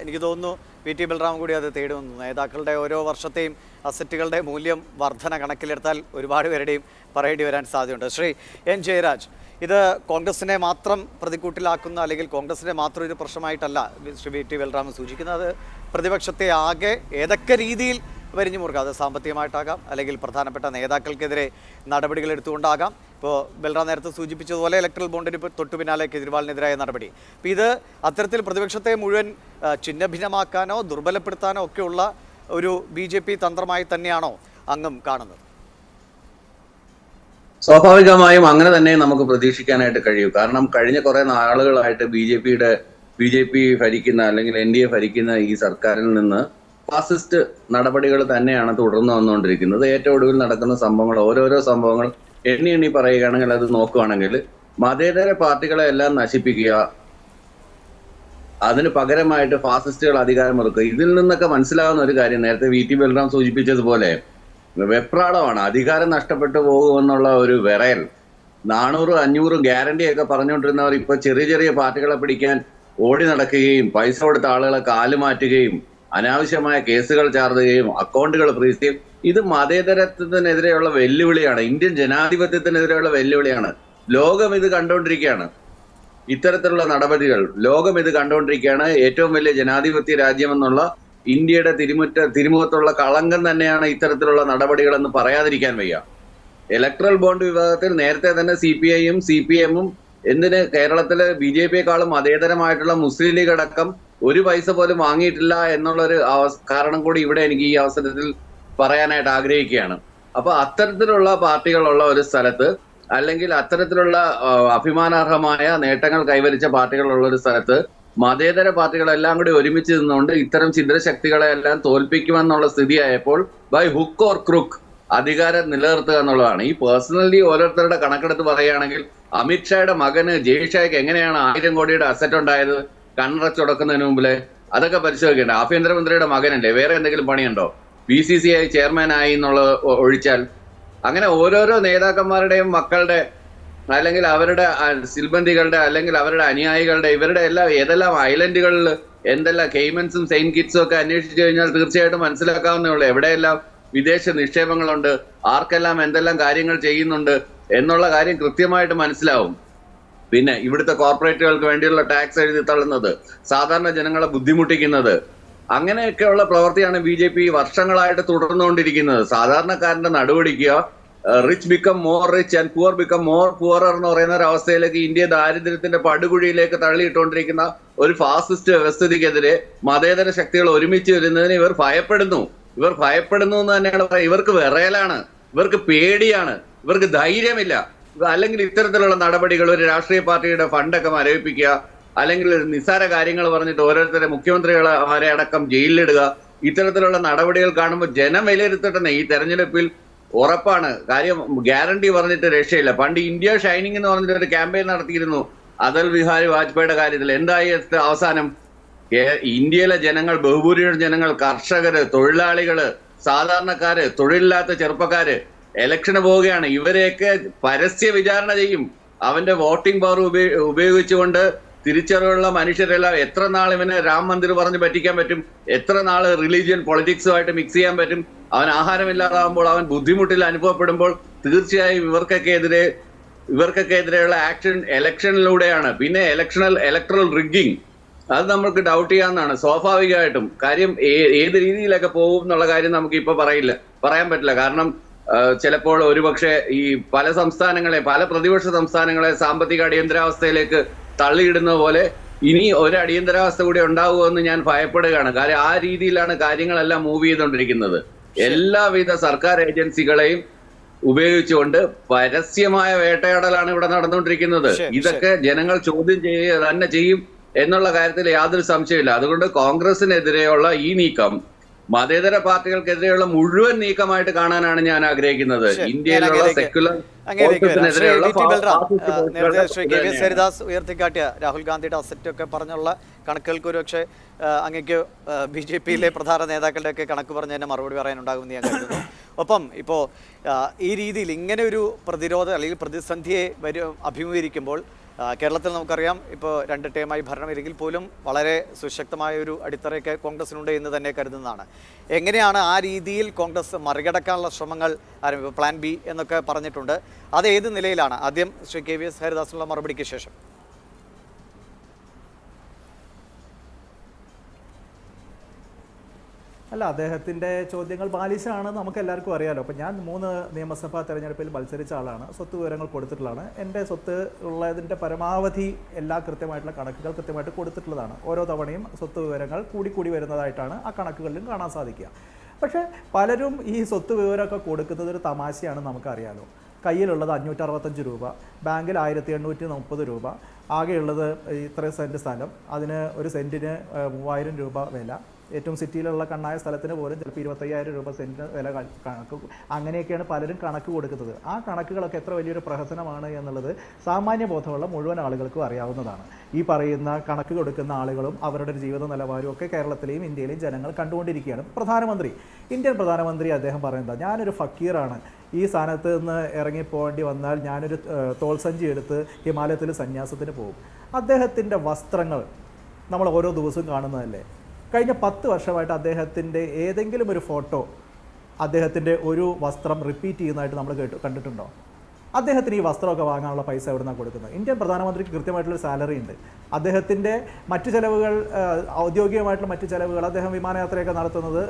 എനിക്ക് തോന്നുന്നു VT ബൽറാം കൂടി അത് തേടുന്നു. നേതാക്കളുടെ ഓരോ വർഷത്തെയും അസറ്റുകളുടെ മൂല്യം വർധന കണക്കിലെടുത്താൽ ഒരുപാട് പേരുടെയും പറയേണ്ടി വരാൻ സാധ്യതയുണ്ട്. ശ്രീ N. ജയരാജ്, ഇത് കോൺഗ്രസിനെ മാത്രം പ്രതിക്കൂട്ടിലാക്കുന്ന അല്ലെങ്കിൽ കോൺഗ്രസിൻ്റെ മാത്രം ഒരു പ്രശ്നമായിട്ടല്ല ശ്രീ VT ബൽറാം സൂചിക്കുന്നത്. പ്രതിപക്ഷത്തെ ആകെ ഏതൊക്കെ രീതിയിൽ വരിഞ്ഞു മുറുക്കാം, അത് സാമ്പത്തികമായിട്ടാകാം അല്ലെങ്കിൽ പ്രധാനപ്പെട്ട നേതാക്കൾക്കെതിരെ നടപടികൾ എടുത്തുകൊണ്ടാകാം. ഇപ്പോൾ ബൽറാം നേരത്തെ സൂചിപ്പിച്ചതുപോലെ ഇലക്ട്രൽ ബോണ്ടിന് തൊട്ടു പിന്നാലെ കേജ്രിവാളിനെതിരായ നടപടി. അപ്പോൾ ഇത് അത്തരത്തിൽ പ്രതിപക്ഷത്തെ മുഴുവൻ ഛിന്നഭിന്നമാക്കാനോ ദുർബലപ്പെടുത്താനോ ഒക്കെയുള്ള ഒരു BJP തന്ത്രമായി തന്നെയാണോ അങ്ങും കാണുന്നത്? സ്വാഭാവികമായും അങ്ങനെ തന്നെ നമുക്ക് പ്രതീക്ഷിക്കാനായിട്ട് കഴിയും. കാരണം കഴിഞ്ഞ കുറെ നാളുകളായിട്ട് BJP ഭരിക്കുന്ന അല്ലെങ്കിൽ NDA ഭരിക്കുന്ന ഈ സർക്കാരിൽ നിന്ന് ഫാസിസ്റ്റ് നടപടികൾ തന്നെയാണ് തുടർന്ന് വന്നുകൊണ്ടിരിക്കുന്നത്. ഏറ്റവും ഒടുവിൽ നടക്കുന്ന സംഭവങ്ങൾ, ഓരോരോ സംഭവങ്ങൾ എണ്ണി പറയുകയാണെങ്കിൽ, അത് നോക്കുകയാണെങ്കിൽ മതേതര പാർട്ടികളെ എല്ലാം നശിപ്പിക്കുക, അതിന് പകരമായിട്ട് ഫാസിസ്റ്റുകൾ അധികാരമെടുക്കുക. ഇതിൽ നിന്നൊക്കെ മനസ്സിലാകുന്ന ഒരു കാര്യം, നേരത്തെ VT ബൽറാം സൂചിപ്പിച്ചതുപോലെ വെപ്രാളമാണ്. അധികാരം നഷ്ടപ്പെട്ടു പോകുമെന്നുള്ള ഒരു വിറയൽ. 400-500 ഗ്യാരണ്ടിയൊക്കെ പറഞ്ഞുകൊണ്ടിരുന്നവർ ഇപ്പൊ ചെറിയ ചെറിയ പാർട്ടികളെ പിടിക്കാൻ ഓടി നടക്കുകയും പൈസ കൊടുത്ത ആളുകളെ കാലുമാറ്റുകയും അനാവശ്യമായ കേസുകൾ ചാർത്തുകയും അക്കൗണ്ടുകൾ ഫ്രീസ് ചെയ്യും. ഇത് മതേതരത്വത്തിനെതിരെയുള്ള വെല്ലുവിളിയാണ്, ഇന്ത്യൻ ജനാധിപത്യത്തിനെതിരെയുള്ള വെല്ലുവിളിയാണ്. ലോകം ഇത് കണ്ടുകൊണ്ടിരിക്കുകയാണ്. ഇത്തരത്തിലുള്ള നടപടികൾ ലോകം ഇത് കണ്ടുകൊണ്ടിരിക്കുകയാണ്. ഏറ്റവും വലിയ ജനാധിപത്യ രാജ്യമെന്നുള്ള ഇന്ത്യയുടെ തിരുമുഖത്തുള്ള കളങ്കം തന്നെയാണ് ഇത്തരത്തിലുള്ള നടപടികളെന്ന് പറയാതിരിക്കാൻ വയ്യ. ഇലക്ട്രൽ ബോണ്ട് വിവാദത്തിൽ നേരത്തെ തന്നെ CPI-യും CPM-ഉം എന്തിന് കേരളത്തില് BJP-യെക്കാളും മതേതരമായിട്ടുള്ള മുസ്ലിം ലീഗ് അടക്കം ഒരു പൈസ പോലും വാങ്ങിയിട്ടില്ല എന്നുള്ളൊരു കാരണം കൂടി ഇവിടെ എനിക്ക് ഈ അവസരത്തിൽ പറയാനായിട്ട് ആഗ്രഹിക്കുകയാണ്. അപ്പൊ അത്തരത്തിലുള്ള പാർട്ടികളുള്ള ഒരു സ്ഥലത്ത്, അല്ലെങ്കിൽ അത്തരത്തിലുള്ള അഭിമാനാർഹമായ നേട്ടങ്ങൾ കൈവരിച്ച പാർട്ടികളുള്ള ഒരു സ്ഥലത്ത് മതേതര പാർട്ടികളെല്ലാം കൂടി ഒരുമിച്ച് നിന്നുകൊണ്ട് ഇത്തരം ഛിദ്രശക്തികളെ എല്ലാം തോൽപ്പിക്കുമെന്നുള്ള സ്ഥിതിയായപ്പോൾ ബൈ ഹുക്ക് ഓർ ക്രുക്ക് അധികാരം നിലനിർത്തുക എന്നുള്ളതാണ്. ഈ പേഴ്സണലി ഓരോരുത്തരുടെ കണക്കെടുത്ത് പറയുകയാണെങ്കിൽ അമിത്ഷായുടെ മകന് ജയ്ഷായ്ക്ക് എങ്ങനെയാണ് 1000 കോടിയുടെ അസറ്റ് ഉണ്ടായത് കണ്ണടച്ചുടക്കുന്നതിന് മുമ്പില്? അതൊക്കെ പരിശോധിക്കേണ്ട. ആഭ്യന്തരമന്ത്രിയുടെ മകനല്ലേ, വേറെ എന്തെങ്കിലും പണിയുണ്ടോ? BCCI ചെയർമാൻ ആയി എന്നുള്ളത് ഒഴിച്ചാൽ. അങ്ങനെ ഓരോരോ നേതാക്കന്മാരുടെയും മക്കളുടെ, അല്ലെങ്കിൽ അവരുടെ സിൽബന്ധികളുടെ, അല്ലെങ്കിൽ അവരുടെ അനുയായികളുടെ, ഇവരുടെ ഏതെല്ലാം ഐലൻഡുകളിൽ എന്തെല്ലാം കെയ്മൻസും സെയിന്റ് കിറ്റ്സും ഒക്കെ അന്വേഷിച്ചു കഴിഞ്ഞാൽ തീർച്ചയായിട്ടും മനസ്സിലാക്കാവുന്നേ ഉള്ളൂ എവിടെയെല്ലാം വിദേശ നിക്ഷേപങ്ങളുണ്ട്, ആർക്കെല്ലാം എന്തെല്ലാം കാര്യങ്ങൾ ചെയ്യുന്നുണ്ട് എന്നുള്ള കാര്യം കൃത്യമായിട്ട് മനസ്സിലാവും. പിന്നെ ഇവിടുത്തെ കോർപ്പറേറ്റുകൾക്ക് വേണ്ടിയുള്ള ടാക്സ് എഴുതി തള്ളുന്നത്, സാധാരണ ജനങ്ങളെ ബുദ്ധിമുട്ടിക്കുന്നത്, അങ്ങനെയൊക്കെയുള്ള പ്രവൃത്തിയാണ് BJP വർഷങ്ങളായിട്ട് തുടർന്നുകൊണ്ടിരിക്കുന്നത്. സാധാരണക്കാരന്റെ നടുവടിക്കുക, rich become more rich and poor become more poorer എന്ന് പറയുന്ന ഒരു അവസ്ഥയിലേക്ക് ഇന്ത്യ ദാരിദ്ര്യത്തിന്റെ പടുകുഴിയിലേക്ക് തള്ളിയിട്ടുകൊണ്ടിരിക്കുന്ന ഒരു ഫാസിസ്റ്റ് വ്യവസ്ഥിതിക്കെതിരെ മതേതര ശക്തികൾ ഒരുമിച്ച് വരുന്നതിന് ഇവർ ഭയപ്പെടുന്നു എന്ന് തന്നെയാണ് പറയുന്നത്. ഇവർക്ക് വിറയലാണ്, ഇവർക്ക് പേടിയാണ്, ഇവർക്ക് ധൈര്യമില്ല. അല്ലെങ്കിൽ ഇത്തരത്തിലുള്ള നടപടികൾ, ഒരു രാഷ്ട്രീയ പാർട്ടിയുടെ ഫണ്ടൊക്കെ മരവിപ്പിക്കുക, അല്ലെങ്കിൽ നിസ്സാര കാര്യങ്ങൾ പറഞ്ഞിട്ട് ഓരോരുത്തരെ മുഖ്യമന്ത്രികളെ അടക്കം ജയിലിലിടുക, ഇത്തരത്തിലുള്ള നടപടികൾ കാണുമ്പോൾ ജനം വിലയിരുത്തട്ടെ. ഈ തെരഞ്ഞെടുപ്പിൽ ഉറപ്പാണ് കാര്യം, ഗ്യാരണ്ടി പറഞ്ഞിട്ട് രക്ഷയില്ല. പണ്ട് ഇന്ത്യ ഷൈനിങ് എന്ന് പറഞ്ഞിട്ട് ഒരു ക്യാമ്പയിൻ നടത്തിയിരുന്നു അടൽ ബിഹാരി വാജ്പേയിയുടെ കാര്യത്തിൽ. എന്തായി അവസാനം? ഇന്ത്യയിലെ ജനങ്ങൾ, ബഹുഭൂരിപക്ഷം ജനങ്ങൾ, കർഷകര്, തൊഴിലാളികള്, സാധാരണക്കാര്, തൊഴിലില്ലാത്ത ചെറുപ്പക്കാര് ഇലക്ഷന് പോവുകയാണ്. ഇവരെയൊക്കെ പരസ്യ വിചാരണ ചെയ്യും. അവന്റെ വോട്ടിംഗ് പവർ ഉപയോഗിച്ചുകൊണ്ട് തിരിച്ചറിവുള്ള മനുഷ്യരെല്ലാം എത്ര നാൾ ഇവനെ രാം മന്ദിർ പറഞ്ഞ് പറ്റിക്കാൻ പറ്റും? എത്ര നാൾ റിലീജിയൻ പൊളിറ്റിക്സുമായിട്ട് മിക്സ് ചെയ്യാൻ പറ്റും? അവൻ ആഹാരമില്ലാതാകുമ്പോൾ, അവൻ ബുദ്ധിമുട്ടിൽ അനുഭവപ്പെടുമ്പോൾ തീർച്ചയായും ഇവർക്കൊക്കെ എതിരെയുള്ള ആക്ഷൻ ഇലക്ഷനിലൂടെയാണ്. പിന്നെ ഇലക്ട്രൽ റിഗ്ഗിങ്, അത് നമുക്ക് ഡൗട്ട് ചെയ്യാവുന്നതാണ് സ്വാഭാവികമായിട്ടും. കാര്യം ഏത് രീതിയിലൊക്കെ പോകും എന്നുള്ള കാര്യം നമുക്ക് ഇപ്പൊ പറയാൻ പറ്റില്ല. കാരണം ചിലപ്പോൾ ഒരുപക്ഷെ ഈ പല പ്രതിപക്ഷ സംസ്ഥാനങ്ങളെ സാമ്പത്തിക അടിയന്തരാവസ്ഥയിലേക്ക് തള്ളിയിടുന്ന പോലെ ഇനി ഒരു അടിയന്തരാവസ്ഥ കൂടി ഉണ്ടാവുമെന്ന് ഞാൻ ഭയപ്പെടുകയാണ്. കാര്യം ആ രീതിയിലാണ് കാര്യങ്ങളെല്ലാം മൂവ് ചെയ്തുകൊണ്ടിരിക്കുന്നത്. എല്ലാവിധ സർക്കാർ ഏജൻസികളെയും ഉപയോഗിച്ചുകൊണ്ട് പരസ്യമായ വേട്ടയാടലാണ് ഇവിടെ നടന്നുകൊണ്ടിരിക്കുന്നത്. ഇതൊക്കെ ജനങ്ങൾ ചോദ്യം ചെയ്യുക തന്നെ ചെയ്യും എന്നുള്ള കാര്യത്തിൽ യാതൊരു സംശയമില്ല. അതുകൊണ്ട് കോൺഗ്രസിനെതിരെയുള്ള ഈ നീക്കം മതേതര പാർട്ടികൾക്കെതിരെയുള്ള മുഴുവൻ നീക്കമായിട്ട് കാണാനാണ് ഞാൻ ആഗ്രഹിക്കുന്നത്. ഇന്ത്യയിലുള്ള സെക്യുലർ ഹരിദാസ് ഉയർത്തിക്കാട്ടിയ രാഹുൽ ഗാന്ധിയുടെ അസറ്റ് ഒക്കെ പറഞ്ഞുള്ള കണക്കുകൾക്ക് ഒരുപക്ഷെ അങ്ങേക്ക് BJP-യിലെ പ്രധാന നേതാക്കളുടെ ഒക്കെ കണക്ക് പറഞ്ഞ് തന്നെ മറുപടി പറയാനുണ്ടാകുമെന്ന് ഞാൻ കരുതുന്നു. ഒപ്പം ഇപ്പോൾ ഈ രീതിയിൽ ഇങ്ങനെ ഒരു പ്രതിരോധം അല്ലെങ്കിൽ പ്രതിസന്ധിയെ അഭിമുഖീകരിക്കുമ്പോൾ കേരളത്തിൽ നമുക്കറിയാം ഇപ്പോൾ 2 ടേമായി ഭരണമില്ലെങ്കിൽ പോലും വളരെ സുശക്തമായ ഒരു അടിത്തറയൊക്കെ കോൺഗ്രസിനുണ്ട് എന്ന് തന്നെ കരുതുന്നതാണ്. എങ്ങനെയാണ് ആ രീതിയിൽ കോൺഗ്രസ് മറികടക്കാനുള്ള ശ്രമങ്ങൾ ആരംഭിക്കുക? പ്ലാൻ B എന്നൊക്കെ പറഞ്ഞിട്ടുണ്ട്. അത് ഏത് നിലയിലാണ്? ആദ്യം ശ്രീ KVS ഹരിദാസിനുള്ള മറുപടിക്ക് ശേഷം. അല്ല, അദ്ദേഹത്തിൻ്റെ ചോദ്യങ്ങൾ ബാലിശാണ്, നമുക്ക് എല്ലാവർക്കും അറിയാലോ. അപ്പോൾ ഞാൻ 3 നിയമസഭാ തെരഞ്ഞെടുപ്പിൽ മത്സരിച്ച ആളാണ്, സ്വത്ത് വിവരങ്ങൾ കൊടുത്തിട്ടുള്ളതാണ്. എൻ്റെ സ്വത്ത് ഉള്ളതിൻ്റെ പരമാവധി എല്ലാ കൃത്യമായിട്ടുള്ള കണക്കുകൾ കൃത്യമായിട്ട് കൊടുത്തിട്ടുള്ളതാണ്. ഓരോ തവണയും സ്വത്ത് വിവരങ്ങൾ കൂടി വരുന്നതായിട്ടാണ് ആ കണക്കുകളിലും കാണാൻ സാധിക്കുക. പക്ഷേ പലരും ഈ സ്വത്ത് വിവരമൊക്കെ കൊടുക്കുന്നത് ഒരു തമാശയാണ്, നമുക്കറിയാലോ. കയ്യിലുള്ളത് 565 രൂപ, ബാങ്കിൽ 1830 രൂപ, ആകെയുള്ളത് ഇത്രയും സെൻറ്റ് സ്ഥലം, അതിന് ഒരു സെൻറ്റിന് 3000 രൂപ വില. ഏറ്റവും സിറ്റിയിലുള്ള കണ്ണായ സ്ഥലത്തിന് പോലും ചിലപ്പോൾ 25,000 രൂപ സെൻറ്റിന് വില കണക്ക്. അങ്ങനെയൊക്കെയാണ് പലരും കണക്ക് കൊടുക്കുന്നത്. ആ കണക്കുകളൊക്കെ എത്ര വലിയൊരു പ്രഹസനമാണ് എന്നുള്ളത് സാമാന്യ ബോധമുള്ള മുഴുവൻ ആളുകൾക്കും അറിയാവുന്നതാണ്. ഈ പറയുന്ന കണക്ക് കൊടുക്കുന്ന ആളുകളും അവരുടെ ജീവിത നിലവാരവും ഒക്കെ കേരളത്തിലെയും ഇന്ത്യയിലെയും ജനങ്ങൾ കണ്ടുകൊണ്ടിരിക്കുകയാണ്. ഇന്ത്യൻ പ്രധാനമന്ത്രി അദ്ദേഹം പറയുന്നത്, ഞാനൊരു ഫക്കീറാണ്, ഈ സ്ഥാനത്ത് നിന്ന് ഇറങ്ങിപ്പോകേണ്ടി വന്നാൽ ഞാനൊരു തോൾസഞ്ചി എടുത്ത് ഹിമാലയത്തിൽ സന്യാസത്തിന് പോകും. അദ്ദേഹത്തിൻ്റെ വസ്ത്രങ്ങൾ നമ്മൾ ഓരോ ദിവസവും കാണുന്നതല്ലേ. കഴിഞ്ഞ 10 വർഷമായിട്ട് അദ്ദേഹത്തിൻ്റെ ഏതെങ്കിലും ഒരു ഫോട്ടോ, അദ്ദേഹത്തിൻ്റെ ഒരു വസ്ത്രം റിപ്പീറ്റ് ചെയ്യുന്നതായിട്ട് നമ്മൾ കണ്ടിട്ടുണ്ടോ? അദ്ദേഹത്തിന് ഈ വസ്ത്രമൊക്കെ വാങ്ങാനുള്ള പൈസ എവിടെ നിന്നാണ് കൊടുക്കുന്നത്? ഇന്ത്യൻ പ്രധാനമന്ത്രിക്ക് കൃത്യമായിട്ടുള്ളൊരു സാലറി ഉണ്ട്. അദ്ദേഹത്തിൻ്റെ മറ്റ് ചിലവുകൾ, ഔദ്യോഗികമായിട്ടുള്ള മറ്റ് ചിലവുകൾ, അദ്ദേഹം വിമാനയാത്രയൊക്കെ നടത്തുന്നത്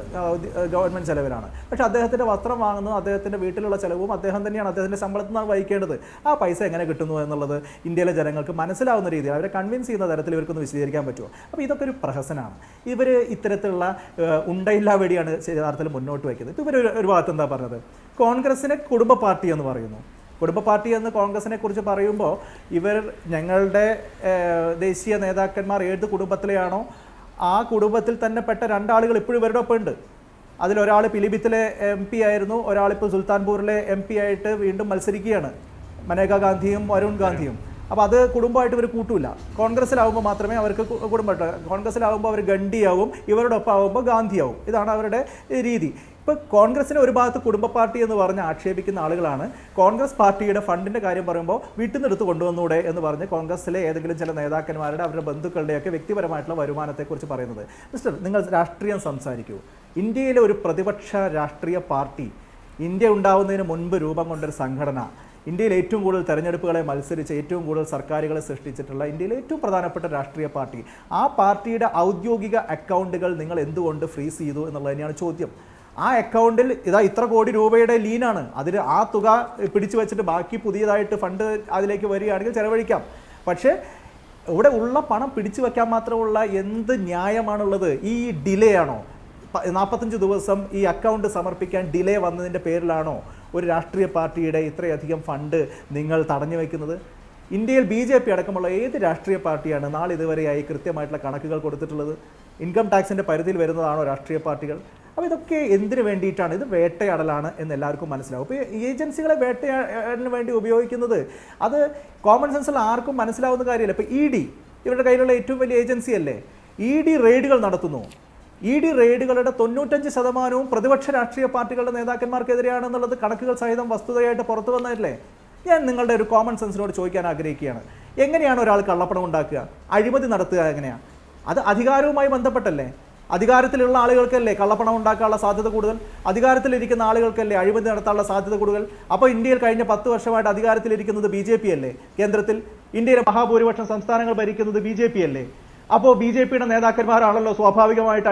ഗവൺമെൻറ് ചിലവിലാണ്. പക്ഷേ അദ്ദേഹത്തിൻ്റെ വസ്ത്രം വാങ്ങുന്നത്, അദ്ദേഹത്തിൻ്റെ വീട്ടിലുള്ള ചിലവും അദ്ദേഹം തന്നെയാണ് അദ്ദേഹത്തിൻ്റെ ശമ്പളത്തിൽ നിന്നാണ് വഹിക്കേണ്ടത്. ആ പൈസ എങ്ങനെ കിട്ടുന്നു എന്നുള്ളത് ഇന്ത്യയിലെ ജനങ്ങൾക്ക് മനസ്സിലാവുന്ന രീതിയിൽ, അവരെ കൺവിൻസ് ചെയ്യുന്ന തരത്തിൽ ഇവർക്കൊന്ന് വിശദീകരിക്കാൻ പറ്റുമോ? അപ്പോൾ ഇതൊക്കെ ഒരു പ്രഹസനമാണ്. ഇവർ ഇത്തരത്തിലുള്ള ഉണ്ടയില്ലാ വെടിയാണ് യഥാർത്ഥത്തിൽ മുന്നോട്ട് വയ്ക്കുന്നത്. ഇപ്പോൾ ഇവർ ഒരു ഭാഗത്ത് എന്താ പറഞ്ഞത്? കോൺഗ്രസിനെ കുടുംബ പാർട്ടി എന്ന് പറയുന്നു. കുടുംബ പാർട്ടി എന്ന് കോൺഗ്രസിനെ കുറിച്ച് പറയുമ്പോൾ ഇവർ ഞങ്ങളുടെ ദേശീയ നേതാക്കന്മാർ ഏത് കുടുംബത്തിലെയാണോ ആ കുടുംബത്തിൽ തന്നെ പെട്ട 2 ആളുകൾ ഇപ്പോഴും ഇവരുടെ ഒപ്പം ഉണ്ട്. അതിലൊരാൾ പിലിഭിത്തിലെ MP ആയിരുന്നു, ഒരാളിപ്പോൾ സുൽത്താൻപൂരിലെ MP ആയിട്ട് വീണ്ടും മത്സരിക്കുകയാണ്, മനേകാ ഗാന്ധിയും വരുൺ ഗാന്ധിയും. അപ്പോൾ അത് കുടുംബമായിട്ട് ഇവർ കൂട്ടൂല. കോൺഗ്രസ്സിലാവുമ്പോൾ മാത്രമേ അവർക്ക് കുടുംബമായിട്ട്, കോൺഗ്രസ്സിലാവുമ്പോൾ അവർ ഗണ്ഡിയാവും, ഇവരോടൊപ്പം ആവുമ്പോൾ ഗാന്ധിയാവും. ഇതാണ് അവരുടെ രീതി. ഇപ്പോൾ കോൺഗ്രസിനെ ഒരു ഭാഗത്ത് കുടുംബ പാർട്ടി എന്ന് പറഞ്ഞ് ആക്ഷേപിക്കുന്ന ആളുകളാണ് കോൺഗ്രസ് പാർട്ടിയുടെ ഫണ്ടിൻ്റെ കാര്യം പറയുമ്പോൾ വീട്ടിൽ നിന്ന് എടുത്ത് കൊണ്ടുവന്നൂടെ എന്ന് പറഞ്ഞ് കോൺഗ്രസിലെ ഏതെങ്കിലും ചില നേതാക്കന്മാരുടെ, അവരുടെ ബന്ധുക്കളുടെയൊക്കെ വ്യക്തിപരമായിട്ടുള്ള വരുമാനത്തെക്കുറിച്ച് പറയുന്നത്. മിസ്റ്റർ, നിങ്ങൾ രാഷ്ട്രീയം സംസാരിക്കൂ. ഇന്ത്യയിലെ ഒരു പ്രതിപക്ഷ രാഷ്ട്രീയ പാർട്ടി, ഇന്ത്യ ഉണ്ടാവുന്നതിന് മുൻപ് രൂപം കൊണ്ടൊരു സംഘടന, ഇന്ത്യയിൽ ഏറ്റവും കൂടുതൽ തെരഞ്ഞെടുപ്പുകളെ മത്സരിച്ച് ഏറ്റവും കൂടുതൽ സർക്കാരുകളെ സൃഷ്ടിച്ചിട്ടുള്ള ഇന്ത്യയിലെ ഏറ്റവും പ്രധാനപ്പെട്ട രാഷ്ട്രീയ പാർട്ടി, ആ പാർട്ടിയുടെ ഔദ്യോഗിക അക്കൗണ്ടുകൾ നിങ്ങൾ എന്തുകൊണ്ട് ഫ്രീസ് ചെയ്തു എന്നുള്ളത് തന്നെയാണ് ചോദ്യം. ആ അക്കൗണ്ടിൽ ഇത്ര കോടി രൂപയുടെ ലീനാണ്, അതിൽ ആ തുക പിടിച്ചു വെച്ചിട്ട് ബാക്കി പുതിയതായിട്ട് ഫണ്ട് അതിലേക്ക് വരികയാണെങ്കിൽ ചെലവഴിക്കാം. പക്ഷേ ഇവിടെ ഉള്ള പണം പിടിച്ചു വയ്ക്കാൻ മാത്രമുള്ള എന്ത് ന്യായമാണുള്ളത്? ഈ ഡിലേ ആണോ? 45 ദിവസം ഈ അക്കൗണ്ട് സമർപ്പിക്കാൻ ഡിലേ വന്നതിൻ്റെ പേരിലാണോ ഒരു രാഷ്ട്രീയ പാർട്ടിയുടെ ഇത്രയധികം ഫണ്ട് നിങ്ങൾ തടഞ്ഞു വയ്ക്കുന്നത്? ഇന്ത്യയിൽ BJP അടക്കമുള്ള ഏത് രാഷ്ട്രീയ പാർട്ടിയാണ് നാളിതുവരെയായി കൃത്യമായിട്ടുള്ള കണക്കുകൾ കൊടുത്തിട്ടുള്ളത്? ഇൻകം ടാക്സിൻ്റെ പരിധിയിൽ വരുന്നതാണോ രാഷ്ട്രീയ പാർട്ടികൾ? അപ്പോൾ ഇതൊക്കെ എന്തിനു വേണ്ടിയിട്ടാണ്? ഇത് വേട്ടയാടലാണ് എന്ന് എല്ലാവർക്കും മനസ്സിലാവും. ഇപ്പോൾ ഏജൻസികളെ വേട്ടയാടലിന് വേണ്ടി ഉപയോഗിക്കുന്നത് അത് കോമൺ സെൻസിൽ ആർക്കും മനസ്സിലാവുന്ന കാര്യമല്ല. ഇപ്പോൾ ED ഇവരുടെ കയ്യിലുള്ള ഏറ്റവും വലിയ ഏജൻസി അല്ലേ. ED റെയ്ഡുകൾ നടത്തുന്നു. ED റെയ്ഡുകളുടെ 95% പ്രതിപക്ഷ രാഷ്ട്രീയ പാർട്ടികളുടെ നേതാക്കന്മാർക്കെതിരെയാണെന്നുള്ളത് കണക്കുകൾ സഹിതം വസ്തുതയായിട്ട് പുറത്തു വന്നതല്ലേ. ഞാൻ നിങ്ങളുടെ ഒരു കോമൺ സെൻസിനോട് ചോദിക്കാൻ ആഗ്രഹിക്കുകയാണ്, എങ്ങനെയാണ് ഒരാൾ കള്ളപ്പണം ഉണ്ടാക്കുക, അഴിമതി നടത്തുക? എങ്ങനെയാണ്? അത് അധികാരവുമായി ബന്ധപ്പെട്ടല്ലേ. അധികാരത്തിലുള്ള ആളുകൾക്കല്ലേ കള്ളപ്പണം ഉണ്ടാക്കാനുള്ള സാധ്യത കൂടുതൽ, അധികാരത്തിലിരിക്കുന്ന ആളുകൾക്കല്ലേ അഴിമതി നടത്താനുള്ള സാധ്യത കൂടുതൽ. അപ്പോൾ ഇന്ത്യയിൽ കഴിഞ്ഞ 10 വർഷമായിട്ട് അധികാരത്തിലിരിക്കുന്നത് BJP അല്ലേ കേന്ദ്രത്തിൽ? ഇന്ത്യയിലെ മഹാഭൂരിപക്ഷം സംസ്ഥാനങ്ങൾ ഭരിക്കുന്നത് BJP അല്ലേ? അപ്പോൾ BJPയുടെ നേതാക്കന്മാരാണല്ലോ സ്വാഭാവികമായിട്ട്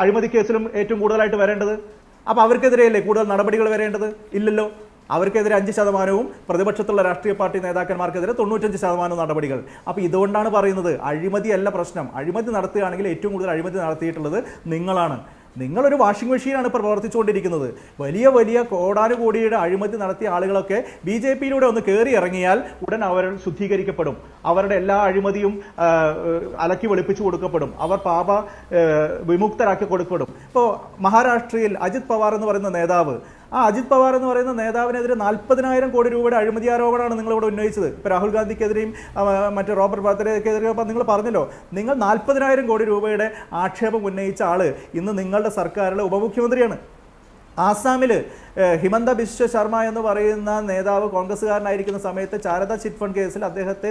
അഴിമതി കേസിലും ഏറ്റവും കൂടുതലായിട്ട് വരേണ്ടത്. അപ്പോൾ അവർക്കെതിരെയല്ലേ കൂടുതൽ നടപടികൾ വരേണ്ടത്? ഇല്ലല്ലോ. അവർക്കെതിരെ 5%, പ്രതിപക്ഷത്തുള്ള രാഷ്ട്രീയ പാർട്ടി നേതാക്കന്മാർക്കെതിരെ 95% നടപടികൾ. അപ്പോൾ ഇതുകൊണ്ടാണ് പറയുന്നത് അഴിമതിയല്ല പ്രശ്നം. അഴിമതി നടത്തുകയാണെങ്കിൽ ഏറ്റവും കൂടുതൽ അഴിമതി നടത്തിയിട്ടുള്ളത് നിങ്ങളാണ്. നിങ്ങളൊരു വാഷിംഗ് മെഷീനാണ് ഇപ്പോൾ പ്രവർത്തിച്ചുകൊണ്ടിരിക്കുന്നത്. വലിയ വലിയ കോടാനുകോടിയുടെ അഴിമതി നടത്തിയ ആളുകളൊക്കെ BJPയിലൂടെ ഒന്ന് കയറി ഇറങ്ങിയാൽ ഉടൻ അവർ ശുദ്ധീകരിക്കപ്പെടും. അവരുടെ എല്ലാ അഴിമതിയും അലക്കി വെളുപ്പിച്ചു കൊടുക്കപ്പെടും. അവർ വിമുക്തരാക്കി കൊടുക്കപ്പെടും. ഇപ്പോൾ മഹാരാഷ്ട്രയിൽ അജിത് പവാർ എന്ന് പറയുന്ന നേതാവ്, ആ അജിത് പവാർ എന്ന് പറയുന്ന നേതാവിനെതിരെ 40,000 കോടി രൂപയുടെ അഴിമതി ആരോപണമാണ് നിങ്ങളിവിടെ ഉന്നയിച്ചത്. ഇപ്പോൾ രാഹുൽ ഗാന്ധിക്കെതിരെയും മറ്റ് റോബർട്ട് വാദ്രയ്ക്കെതിരെയും നിങ്ങൾ പറഞ്ഞല്ലോ, നിങ്ങൾ 40,000 കോടി രൂപയുടെ ആക്ഷേപം ഉന്നയിച്ച ആൾ ഇന്ന് നിങ്ങളുടെ സർക്കാരിലെ ഉപമുഖ്യമന്ത്രിയാണ്. ആസാമിൽ ഹിമന്ത ബിശ്വ ശർമ്മ എന്ന് പറയുന്ന നേതാവ് കോൺഗ്രസ്സുകാരനായിരിക്കുന്ന സമയത്ത് ശാരദ ചിറ്റ് ഫണ്ട് കേസിൽ അദ്ദേഹത്തെ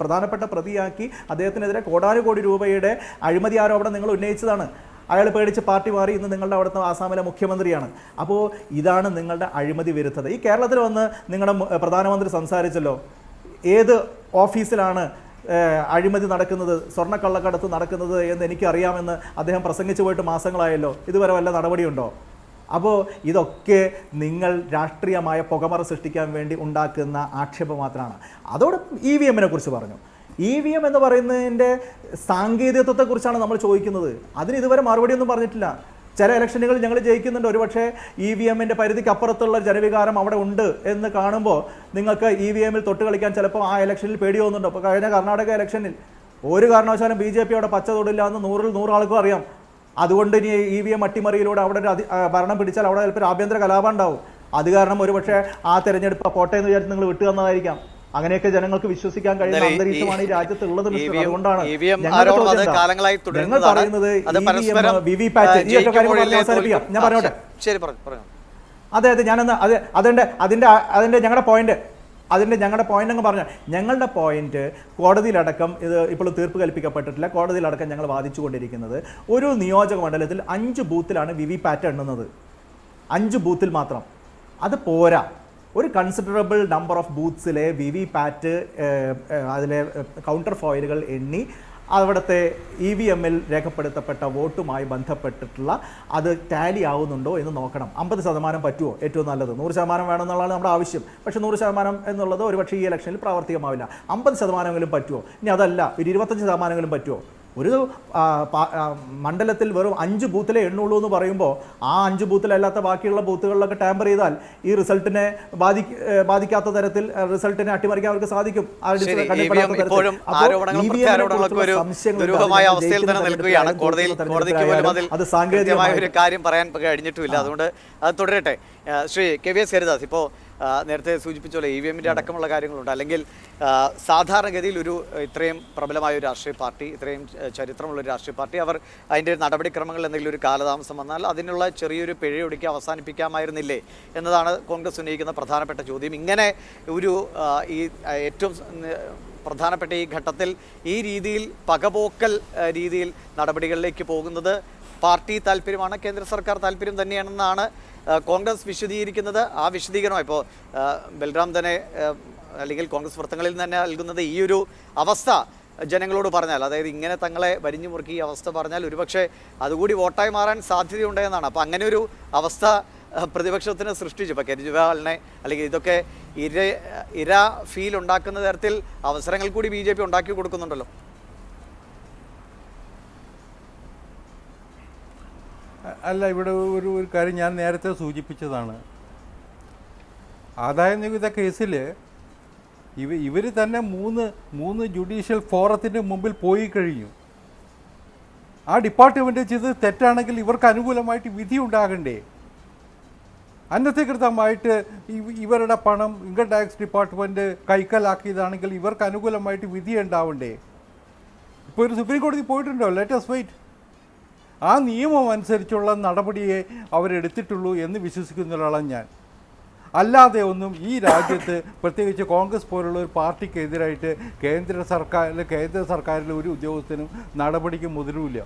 പ്രധാനപ്പെട്ട പ്രതിയാക്കി അദ്ദേഹത്തിനെതിരെ കോടാനുകോടി രൂപയുടെ അഴിമതി ആരോപണം നിങ്ങൾ ഉന്നയിച്ചതാണ്. അയാൾ പേടിച്ച് പാർട്ടി മാറി ഇന്ന് നിങ്ങളുടെ അവിടുത്തെ ആസാമിലെ മുഖ്യമന്ത്രിയാണ്. അപ്പോൾ ഇതാണ് നിങ്ങളുടെ അഴിമതി വിരുദ്ധത. ഈ കേരളത്തിൽ വന്ന് നിങ്ങളുടെ പ്രധാനമന്ത്രി സംസാരിച്ചല്ലോ, ഏത് ഓഫീസിലാണ് അഴിമതി നടക്കുന്നത്, സ്വർണ്ണക്കള്ളക്കടത്ത് നടക്കുന്നത് എന്ന് എനിക്കറിയാമെന്ന് അദ്ദേഹം പ്രസംഗിച്ചു പോയിട്ട് മാസങ്ങളായല്ലോ. ഇതുവരെ വല്ല നടപടിയുണ്ടോ? അപ്പോൾ ഇതൊക്കെ നിങ്ങൾ രാഷ്ട്രീയമായ പുകമറ സൃഷ്ടിക്കാൻ വേണ്ടി ഉണ്ടാക്കുന്ന ആക്ഷേപം മാത്രമാണ്. അതോടെ EVM-നെ കുറിച്ച് പറഞ്ഞു. EVM എന്ന് പറയുന്നതിൻ്റെ സാങ്കേതികത്വത്തെക്കുറിച്ചാണ് നമ്മൾ ചോദിക്കുന്നത്. അതിന് ഇതുവരെ മറുപടിയൊന്നും പറഞ്ഞിട്ടില്ല. ചില ഇലക്ഷനുകൾ ഞങ്ങൾ ജയിക്കുന്നുണ്ട്, ഒരുപക്ഷെ EVM പരിധിക്ക് അപ്പുറത്തുള്ള ജനവികാരം അവിടെ ഉണ്ട് എന്ന് കാണുമ്പോൾ നിങ്ങൾക്ക് EVM തൊട്ട് കളിക്കാൻ ചിലപ്പോൾ ആ ഇലക്ഷനിൽ പേടി തോന്നുന്നുണ്ട്. അപ്പോൾ കഴിഞ്ഞ കർണാടക ഇലക്ഷനിൽ ഒരു കാരണവശാലും BJP അവിടെ പച്ച തൊടില്ല എന്ന് 100 ആൾക്കും അറിയാം. അതുകൊണ്ട് ഇനി EVM അട്ടിമറിയിലൂടെ അവിടെ ഒരു ഭരണം പിടിച്ചാൽ അവിടെ ചിലപ്പോൾ ആഭ്യന്തര കലാപം ഉണ്ടാവും. അത് കാരണം ഒരുപക്ഷെ ആ തെരഞ്ഞെടുപ്പ് പോട്ടെ എന്ന് വിചാരിച്ച് നിങ്ങൾ വിട്ടു തന്നതായിരിക്കാം. അങ്ങനെയൊക്കെ ജനങ്ങൾക്ക് വിശ്വസിക്കാൻ കഴിയുന്ന അന്തരീക്ഷമാണ് ഈ രാജ്യത്ത് ഉള്ളത്. അതുകൊണ്ടാണ് ഞങ്ങൾ പറയുന്നത് ഞാൻ പറഞ്ഞോട്ടെ. അതെ ഞങ്ങളുടെ പോയിന്റ് അങ്ങ് പറഞ്ഞ ഞങ്ങളുടെ പോയിന്റ് കോടതിയിലടക്കം ഇത് ഇപ്പോൾ തീർപ്പ് കൽപ്പിക്കപ്പെട്ടിട്ടില്ല. കോടതിയിലടക്കം ഞങ്ങൾ വാദിച്ചുകൊണ്ടിരിക്കുന്നത് ഒരു നിയോജക മണ്ഡലത്തിൽ 5 ബൂത്തിലാണ് VVPAT എണ്ണുന്നത്. 5 ബൂത്തിൽ മാത്രം. അത് പോരാ. ഒരു കൺസിഡറബിൾ നമ്പർ ഓഫ് ബൂത്ത്സിലെ VVPAT അതിലെ കൗണ്ടർ ഫോയിലുകൾ എണ്ണി അവിടുത്തെ EVM രേഖപ്പെടുത്തപ്പെട്ട വോട്ടുമായി ബന്ധപ്പെട്ടിട്ടുള്ള അത് ടാലി ആവുന്നുണ്ടോ എന്ന് നോക്കണം. 50% പറ്റുമോ? ഏറ്റവും നല്ലത് 100% വേണമെന്നുള്ളതാണ് നമ്മുടെ ആവശ്യം. പക്ഷേ 100% എന്നുള്ളത് ഒരുപക്ഷെ ഈ ഇലക്ഷനിൽ പ്രാവർത്തികമാവില്ല. 50% പറ്റുമോ? ഇനി അതല്ല ഒരു 25% പറ്റുമോ? ഒരു മണ്ഡലത്തിൽ വെറും 5 ബൂത്തിലെ എണ്ണുള്ളൂ എന്ന് പറയുമ്പോൾ ആ 5 ബൂത്തിലല്ലാത്ത ബാക്കിയുള്ള ബൂത്തുകളിലൊക്കെ ടാമ്പർ ചെയ്താൽ ഈ റിസൾട്ടിനെ ബാധിക്കാത്ത തരത്തിൽ റിസൾട്ടിനെ അട്ടിമറിക്കാൻ അവർക്ക് സാധിക്കും. അത് സാങ്കേതികമായ ഒരു കാര്യം പറയാൻ കഴിഞ്ഞിട്ടുമില്ല. അതുകൊണ്ട് അത് തുടരട്ടെ. ശ്രീ KVS ഹരിദാസ്, ഇപ്പോൾ നേരത്തെ സൂചിപ്പിച്ചോലെ EVM അടക്കമുള്ള കാര്യങ്ങളുണ്ട്. അല്ലെങ്കിൽ സാധാരണഗതിയിൽ ഒരു ഇത്രയും പ്രബലമായ ഒരു രാഷ്ട്രീയ പാർട്ടി, ഇത്രയും ചരിത്രമുള്ള ഒരു രാഷ്ട്രീയ പാർട്ടി, അവർ അതിൻ്റെ നടപടിക്രമങ്ങളിൽ എന്തെങ്കിലും ഒരു കാലതാമസം വന്നാൽ അതിനുള്ള ചെറിയൊരു പിഴയൊടുക്കി അവസാനിപ്പിക്കാമായിരുന്നില്ലേ എന്നതാണ് കോൺഗ്രസ് ഉന്നയിക്കുന്ന പ്രധാനപ്പെട്ട ചോദ്യം. ഇങ്ങനെ ഒരു ഈ ഏറ്റവും പ്രധാനപ്പെട്ട ഈ ഘട്ടത്തിൽ ഈ രീതിയിൽ പകപോക്കൽ രീതിയിൽ നടപടികളിലേക്ക് പോകുന്നത് പാർട്ടി താല്പര്യമാണ്, കേന്ദ്ര സർക്കാർ താല്പര്യം തന്നെയാണെന്നാണ് കോൺഗ്രസ് വിശദീകരിക്കുന്നത്. ആ വിശദീകരണം ഇപ്പോൾ ബൽറാം തന്നെ അല്ലെങ്കിൽ കോൺഗ്രസ് വൃത്തങ്ങളിൽ തന്നെ നൽകുന്നത് ഈ ഒരു അവസ്ഥ ജനങ്ങളോട് പറഞ്ഞാൽ, അതായത് ഇങ്ങനെ തങ്ങളെ വരിഞ്ഞു മുറുക്കി ഈ അവസ്ഥ പറഞ്ഞാൽ ഒരുപക്ഷെ അതുകൂടി വോട്ടായി മാറാൻ സാധ്യതയുണ്ടെന്നാണ്. അപ്പോൾ അങ്ങനെ ഒരു അവസ്ഥ പ്രതിപക്ഷത്തിന് സൃഷ്ടിച്ചു. ഇപ്പോൾ കെജ്രിവാളിനെ അല്ലെങ്കിൽ ഇതൊക്കെ ഇര ഫീൽ ഉണ്ടാക്കുന്ന തരത്തിൽ അവസരങ്ങൾ കൂടി BJP ഉണ്ടാക്കി കൊടുക്കുന്നുണ്ടല്ലോ. അല്ല, ഇവിടെ ഒരു കാര്യം ഞാൻ നേരത്തെ സൂചിപ്പിച്ചതാണ്. ആദായ നികുതി കേസിൽ ഇവർ തന്നെ മൂന്ന് ജുഡീഷ്യൽ ഫോറത്തിന് മുമ്പിൽ പോയി കഴിഞ്ഞു. ആ ഡിപ്പാർട്ട്മെൻറ്റ് ചെയ്ത് തെറ്റാണെങ്കിൽ ഇവർക്ക് അനുകൂലമായിട്ട് വിധി ഉണ്ടാകണ്ടേ? അനധികൃതമായിട്ട് ഇവരുടെ പണം ഇൻകം ടാക്സ് ഡിപ്പാർട്ട്മെൻറ്റ് കൈക്കലാക്കിയതാണെങ്കിൽ ഇവർക്ക് അനുകൂലമായിട്ട് വിധി ഉണ്ടാവണ്ടേ? ഇപ്പോൾ ഒരു സുപ്രീം കോടതി പോയിട്ടുണ്ടോ? Let's wait. ആ നിയമം അനുസരിച്ചുള്ള നടപടിയെ അവരെടുത്തിട്ടുള്ളൂ എന്ന് വിശ്വസിക്കുന്ന ഒരാളാണ് ഞാൻ. അല്ലാതെ ഒന്നും ഈ രാജ്യത്ത് പ്രത്യേകിച്ച് കോൺഗ്രസ് പോലുള്ള ഒരു പാർട്ടിക്കെതിരായിട്ട് കേന്ദ്ര സർക്കാരിലെ ഒരു ഉദ്യോഗസ്ഥനും നടപടിക്ക് മുതിരില്ല.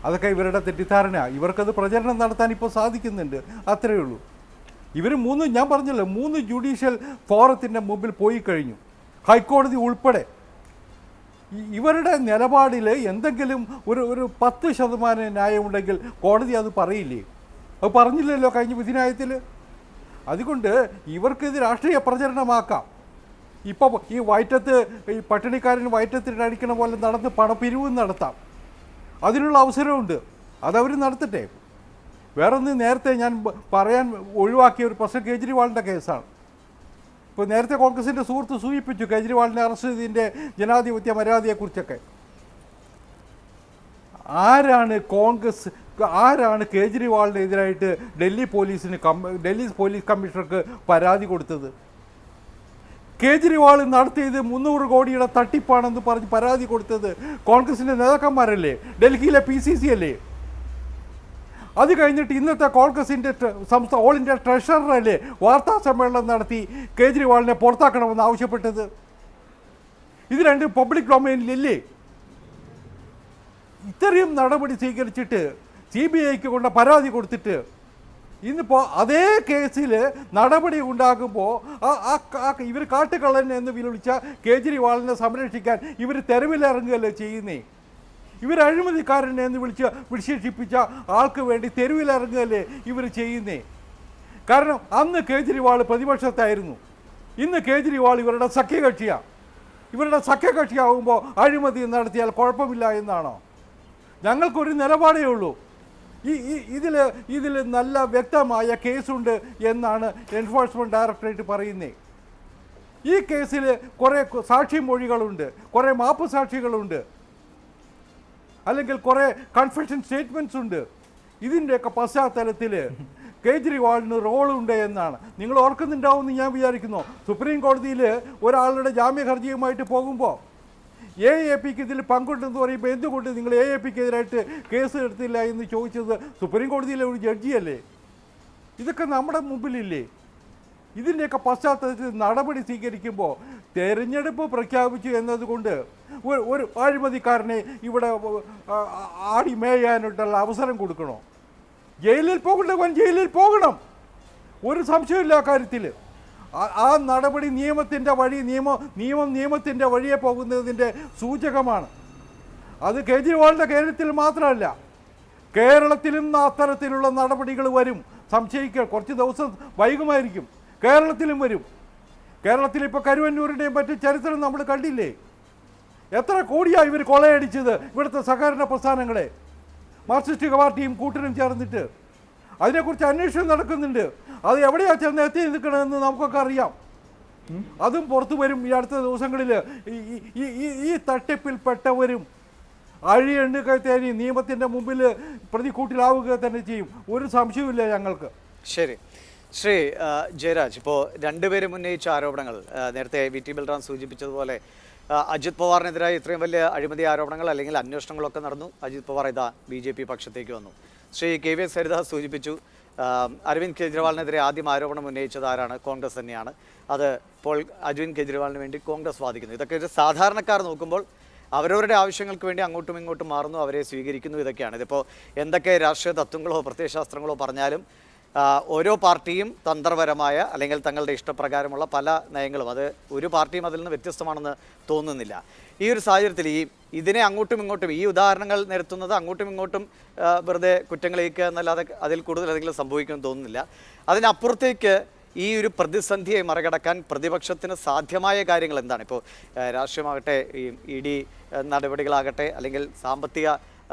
അതൊക്കെ ഇവരുടെ തെറ്റിദ്ധാരണ. ഇവർക്കത് പ്രചരണം നടത്താൻ ഇപ്പോൾ സാധിക്കുന്നുണ്ട്, അത്രയേ ഉള്ളൂ. ഇവർ ഞാൻ പറഞ്ഞല്ലോ 3 ജുഡീഷ്യൽ ഫോറത്തിൻ്റെ മുമ്പിൽ പോയി കഴിഞ്ഞു, ഹൈക്കോടതി ഉൾപ്പെടെ. ഇവരുടെ നിലപാടിൽ എന്തെങ്കിലും ഒരു 10% ന്യായമുണ്ടെങ്കിൽ കോടതി അത് പറയില്ലേ? അത് പറഞ്ഞില്ലല്ലോ കഴിഞ്ഞ വിധിന്യായത്തിൽ. അതുകൊണ്ട് ഇവർക്കിത് രാഷ്ട്രീയ പ്രചരണമാക്കാം. ഇപ്പോൾ ഈ വയറ്റത്ത് ഈ പട്ടിണിക്കാരൻ വയറ്റത്തിന് അടിക്കണ പോലെ നടന്ന് പണപ്പിരിവ് നടത്താം. അതിനുള്ള അവസരമുണ്ട്, അതവർ നടത്തട്ടെ. വേറൊന്ന് നേരത്തെ ഞാൻ പറയാൻ ഒഴിവാക്കിയ ഒരു പ്രശ്നം കേജ്രിവാളിൻ്റെ കേസാണ്. ഇപ്പോൾ നേരത്തെ കോൺഗ്രസിൻ്റെ സുഹൃത്ത് സൂചിപ്പിച്ചു കേജ്രിവാളിനെ അറസ്റ്റ് ചെയ്തതിൻ്റെ ജനാധിപത്യ മര്യാദയെക്കുറിച്ചൊക്കെ. ആരാണ് കേജ്രിവാളിനെതിരായിട്ട് ഡൽഹി പോലീസ് കമ്മീഷണർക്ക് പരാതി കൊടുത്തത്? കേജ്രിവാൾ നടത്തിയത് 300 കോടിയുടെ തട്ടിപ്പാണെന്ന് പറഞ്ഞ് പരാതി കൊടുത്തത് കോൺഗ്രസിൻ്റെ നേതാക്കന്മാരല്ലേ, ഡൽഹിയിലെ PCC അല്ലേ? അത് കഴിഞ്ഞിട്ട് ഇന്നത്തെ കോൺഗ്രസിൻ്റെ ഓൾ ഇന്ത്യ ട്രഷററല്ലേ വാർത്താ സമ്മേളനം നടത്തി കേജ്രിവാളിനെ പുറത്താക്കണമെന്ന് ആവശ്യപ്പെട്ടത്? ഇത് രണ്ടും പബ്ലിക് ഡൊമൈനിലല്ലേ? ഇത്രയും നടപടി സ്വീകരിച്ചിട്ട് CBIക്ക് കൊണ്ട് പരാതി കൊടുത്തിട്ട് ഇന്നിപ്പോൾ അതേ കേസിൽ നടപടി ഉണ്ടാകുമ്പോൾ ഇവർ കാട്ടുകള്ളൻ എന്ന് വിളിച്ച കേജ്രിവാളിനെ സംരക്ഷിക്കാൻ ഇവർ തെരുവിലിറങ്ങുകയല്ലേ ചെയ്യുന്നേ? ഇവർ അഴിമതിക്കാരൻ എന്ന് വിശേഷിപ്പിച്ച ആൾക്ക് വേണ്ടി തെരുവിലിറങ്ങുകയല്ലേ ഇവർ ചെയ്യുന്നേ? കാരണം അന്ന് കേജ്രിവാൾ പ്രതിപക്ഷത്തായിരുന്നു, ഇന്ന് കേജ്രിവാൾ ഇവരുടെ സഖ്യകക്ഷിയാണ്. ഇവരുടെ സഖ്യകക്ഷിയാകുമ്പോൾ അഴിമതി നടത്തിയാൽ കുഴപ്പമില്ല എന്നാണോ? ഞങ്ങൾക്കൊരു നിലപാടേ ഉള്ളൂ. ഇതിൽ നല്ല വ്യക്തമായ കേസുണ്ട് എന്നാണ് എൻഫോഴ്സ്മെൻറ്റ് ഡയറക്ടറേറ്റ് പറയുന്നത്. ഈ കേസിൽ കുറേ സാക്ഷിമൊഴികളുണ്ട്, കുറേ മാപ്പ് സാക്ഷികളുണ്ട്, അല്ലെങ്കിൽ കുറേ കൺഫെഷൻ സ്റ്റേറ്റ്മെൻറ്റ്സ് ഉണ്ട്. ഇതിൻ്റെയൊക്കെ പശ്ചാത്തലത്തിൽ കേജ്രിവാളിന് റോളുണ്ട് എന്നാണ്. നിങ്ങൾ ഓർക്കുന്നുണ്ടാവുമെന്ന് ഞാൻ വിചാരിക്കുന്നു. സുപ്രീം കോടതിയിൽ ഒരാളുടെ ജാമ്യ ഹർജിയുമായിട്ട് പോകുമ്പോൾ AAPക്ക് ഇതിൽ പങ്കുണ്ടെന്ന് പറയുമ്പോൾ എന്തുകൊണ്ട് നിങ്ങൾ AAPക്കെതിരായിട്ട് കേസ് എടുത്തില്ല എന്ന് ചോദിച്ചത് സുപ്രീം കോടതിയിലെ ഒരു ജഡ്ജിയല്ലേ? ഇതൊക്കെ നമ്മുടെ മുമ്പിലില്ലേ? ഇതിൻ്റെയൊക്കെ പശ്ചാത്തലത്തിൽ നടപടി സ്വീകരിക്കുമ്പോൾ തെരഞ്ഞെടുപ്പ് പ്രഖ്യാപിച്ചു എന്നതുകൊണ്ട് ഒരു അഴിമതിക്കാരനെ ഇവിടെ ആടി മേയാനായിട്ടുള്ള അവസരം കൊടുക്കണോ? ജയിലിൽ പോകേണ്ടവൻ ജയിലിൽ പോകണം, ഒരു സംശയമില്ല കാര്യത്തിൽ. ആ നടപടി നിയമത്തിൻ്റെ വഴി, നിയമത്തിൻ്റെ വഴിയെ പോകുന്നതിൻ്റെ സൂചകമാണ്. അത് കേജ്രിവാളിൻ്റെ കേരളത്തിൽ മാത്രമല്ല, കേരളത്തിലും അത്തരത്തിലുള്ള നടപടികൾ വരും. സംശയിക്കുക, കുറച്ച് ദിവസം വൈകുമായിരിക്കും, കേരളത്തിലും വരും. കേരളത്തിൽ ഇപ്പോൾ കരുവന്നൂരിൻ്റെയും മറ്റു ചരിത്രം നമ്മൾ കണ്ടില്ലേ? എത്ര കോടിയാണ് ഇവർ കൊള്ളയടിച്ചത് ഇവിടുത്തെ സഹകരണ പ്രസ്ഥാനങ്ങളെ, മാർക്സിസ്റ്റ് പാർട്ടിയും കൂട്ടരും ചേർന്നിട്ട്. അതിനെക്കുറിച്ച് അന്വേഷണം നടക്കുന്നുണ്ട്. അത് എവിടെയാണ് ചെന്ന് എത്തി നിൽക്കണമെന്ന് നമുക്കൊക്കെ അറിയാം. അതും പുറത്തു വരും ഈ അടുത്ത ദിവസങ്ങളിൽ. ഈ തട്ടിപ്പിൽപ്പെട്ടവരും അഴിയെണ്ണുക തേനി നിയമത്തിൻ്റെ മുമ്പിൽ പ്രതിക്കൂട്ടിലാവുക തന്നെ ചെയ്യും, ഒരു സംശയവുമില്ല ഞങ്ങൾക്ക്. ശരി, ശ്രീ ജയരാജ്, ഇപ്പോൾ രണ്ടുപേരും ഉന്നയിച്ച ആരോപണങ്ങൾ നേരത്തെ VT ബൽറാം സൂചിപ്പിച്ചതുപോലെ അജിത് പവാറിനെതിരായി ഇത്രയും വലിയ അഴിമതി ആരോപണങ്ങൾ അല്ലെങ്കിൽ അന്വേഷണങ്ങളൊക്കെ നടന്നു. അജിത് പവാർ ഇതാ BJP പക്ഷത്തേക്ക് വന്നു. ശ്രീ KVS ഹരിദാസ് സൂചിപ്പിച്ചു അരവിന്ദ് കെജ്രിവാളിനെതിരെ ആദ്യം ആരോപണം ഉന്നയിച്ചത് ആരാണ്? കോൺഗ്രസ് തന്നെയാണ്. അത് ഇപ്പോൾ അരവിന്ദ് കെജ്രിവാളിന് വേണ്ടി കോൺഗ്രസ് വാദിക്കുന്നു. ഇതൊക്കെ ഒരു സാധാരണക്കാർ നോക്കുമ്പോൾ അവരവരുടെ ആവശ്യങ്ങൾക്ക് വേണ്ടി അങ്ങോട്ടും ഇങ്ങോട്ടും മാറുന്നു, അവരെ സ്വീകരിക്കുന്നു. ഇതൊക്കെയാണ്. ഇതിപ്പോൾ എന്തൊക്കെ രാഷ്ട്രീയ തത്വങ്ങളോ പ്രത്യയശാസ്ത്രങ്ങളോ പറഞ്ഞാലും ഓരോ പാർട്ടിയും തന്ത്രപരമായ അല്ലെങ്കിൽ തങ്ങളുടെ ഇഷ്ടപ്രകാരമുള്ള പല നയങ്ങളും, അത് ഒരു പാർട്ടിയും അതിൽ നിന്ന് വ്യത്യസ്തമാണെന്ന് തോന്നുന്നില്ല. ഈ ഒരു സാഹചര്യത്തിൽ ഇതിനെ അങ്ങോട്ടും ഇങ്ങോട്ടും ഈ ഉദാഹരണങ്ങൾ നിരത്തുന്നത് അങ്ങോട്ടും ഇങ്ങോട്ടും വെറുതെ കുറ്റങ്ങളേക്കുക എന്നല്ലാതെ അതിൽ കൂടുതൽ എന്തെങ്കിലും സംഭവിക്കുമെന്ന് തോന്നുന്നില്ല. അതിനപ്പുറത്തേക്ക് ഈ ഒരു പ്രതിസന്ധിയെ മറികടക്കാൻ പ്രതിപക്ഷത്തിന് സാധ്യമായ കാര്യങ്ങൾ എന്താണ്? ഇപ്പോൾ രാഷ്ട്രീയമാകട്ടെ, ഈ ED നടപടികളാകട്ടെ, അല്ലെങ്കിൽ സാമ്പത്തിക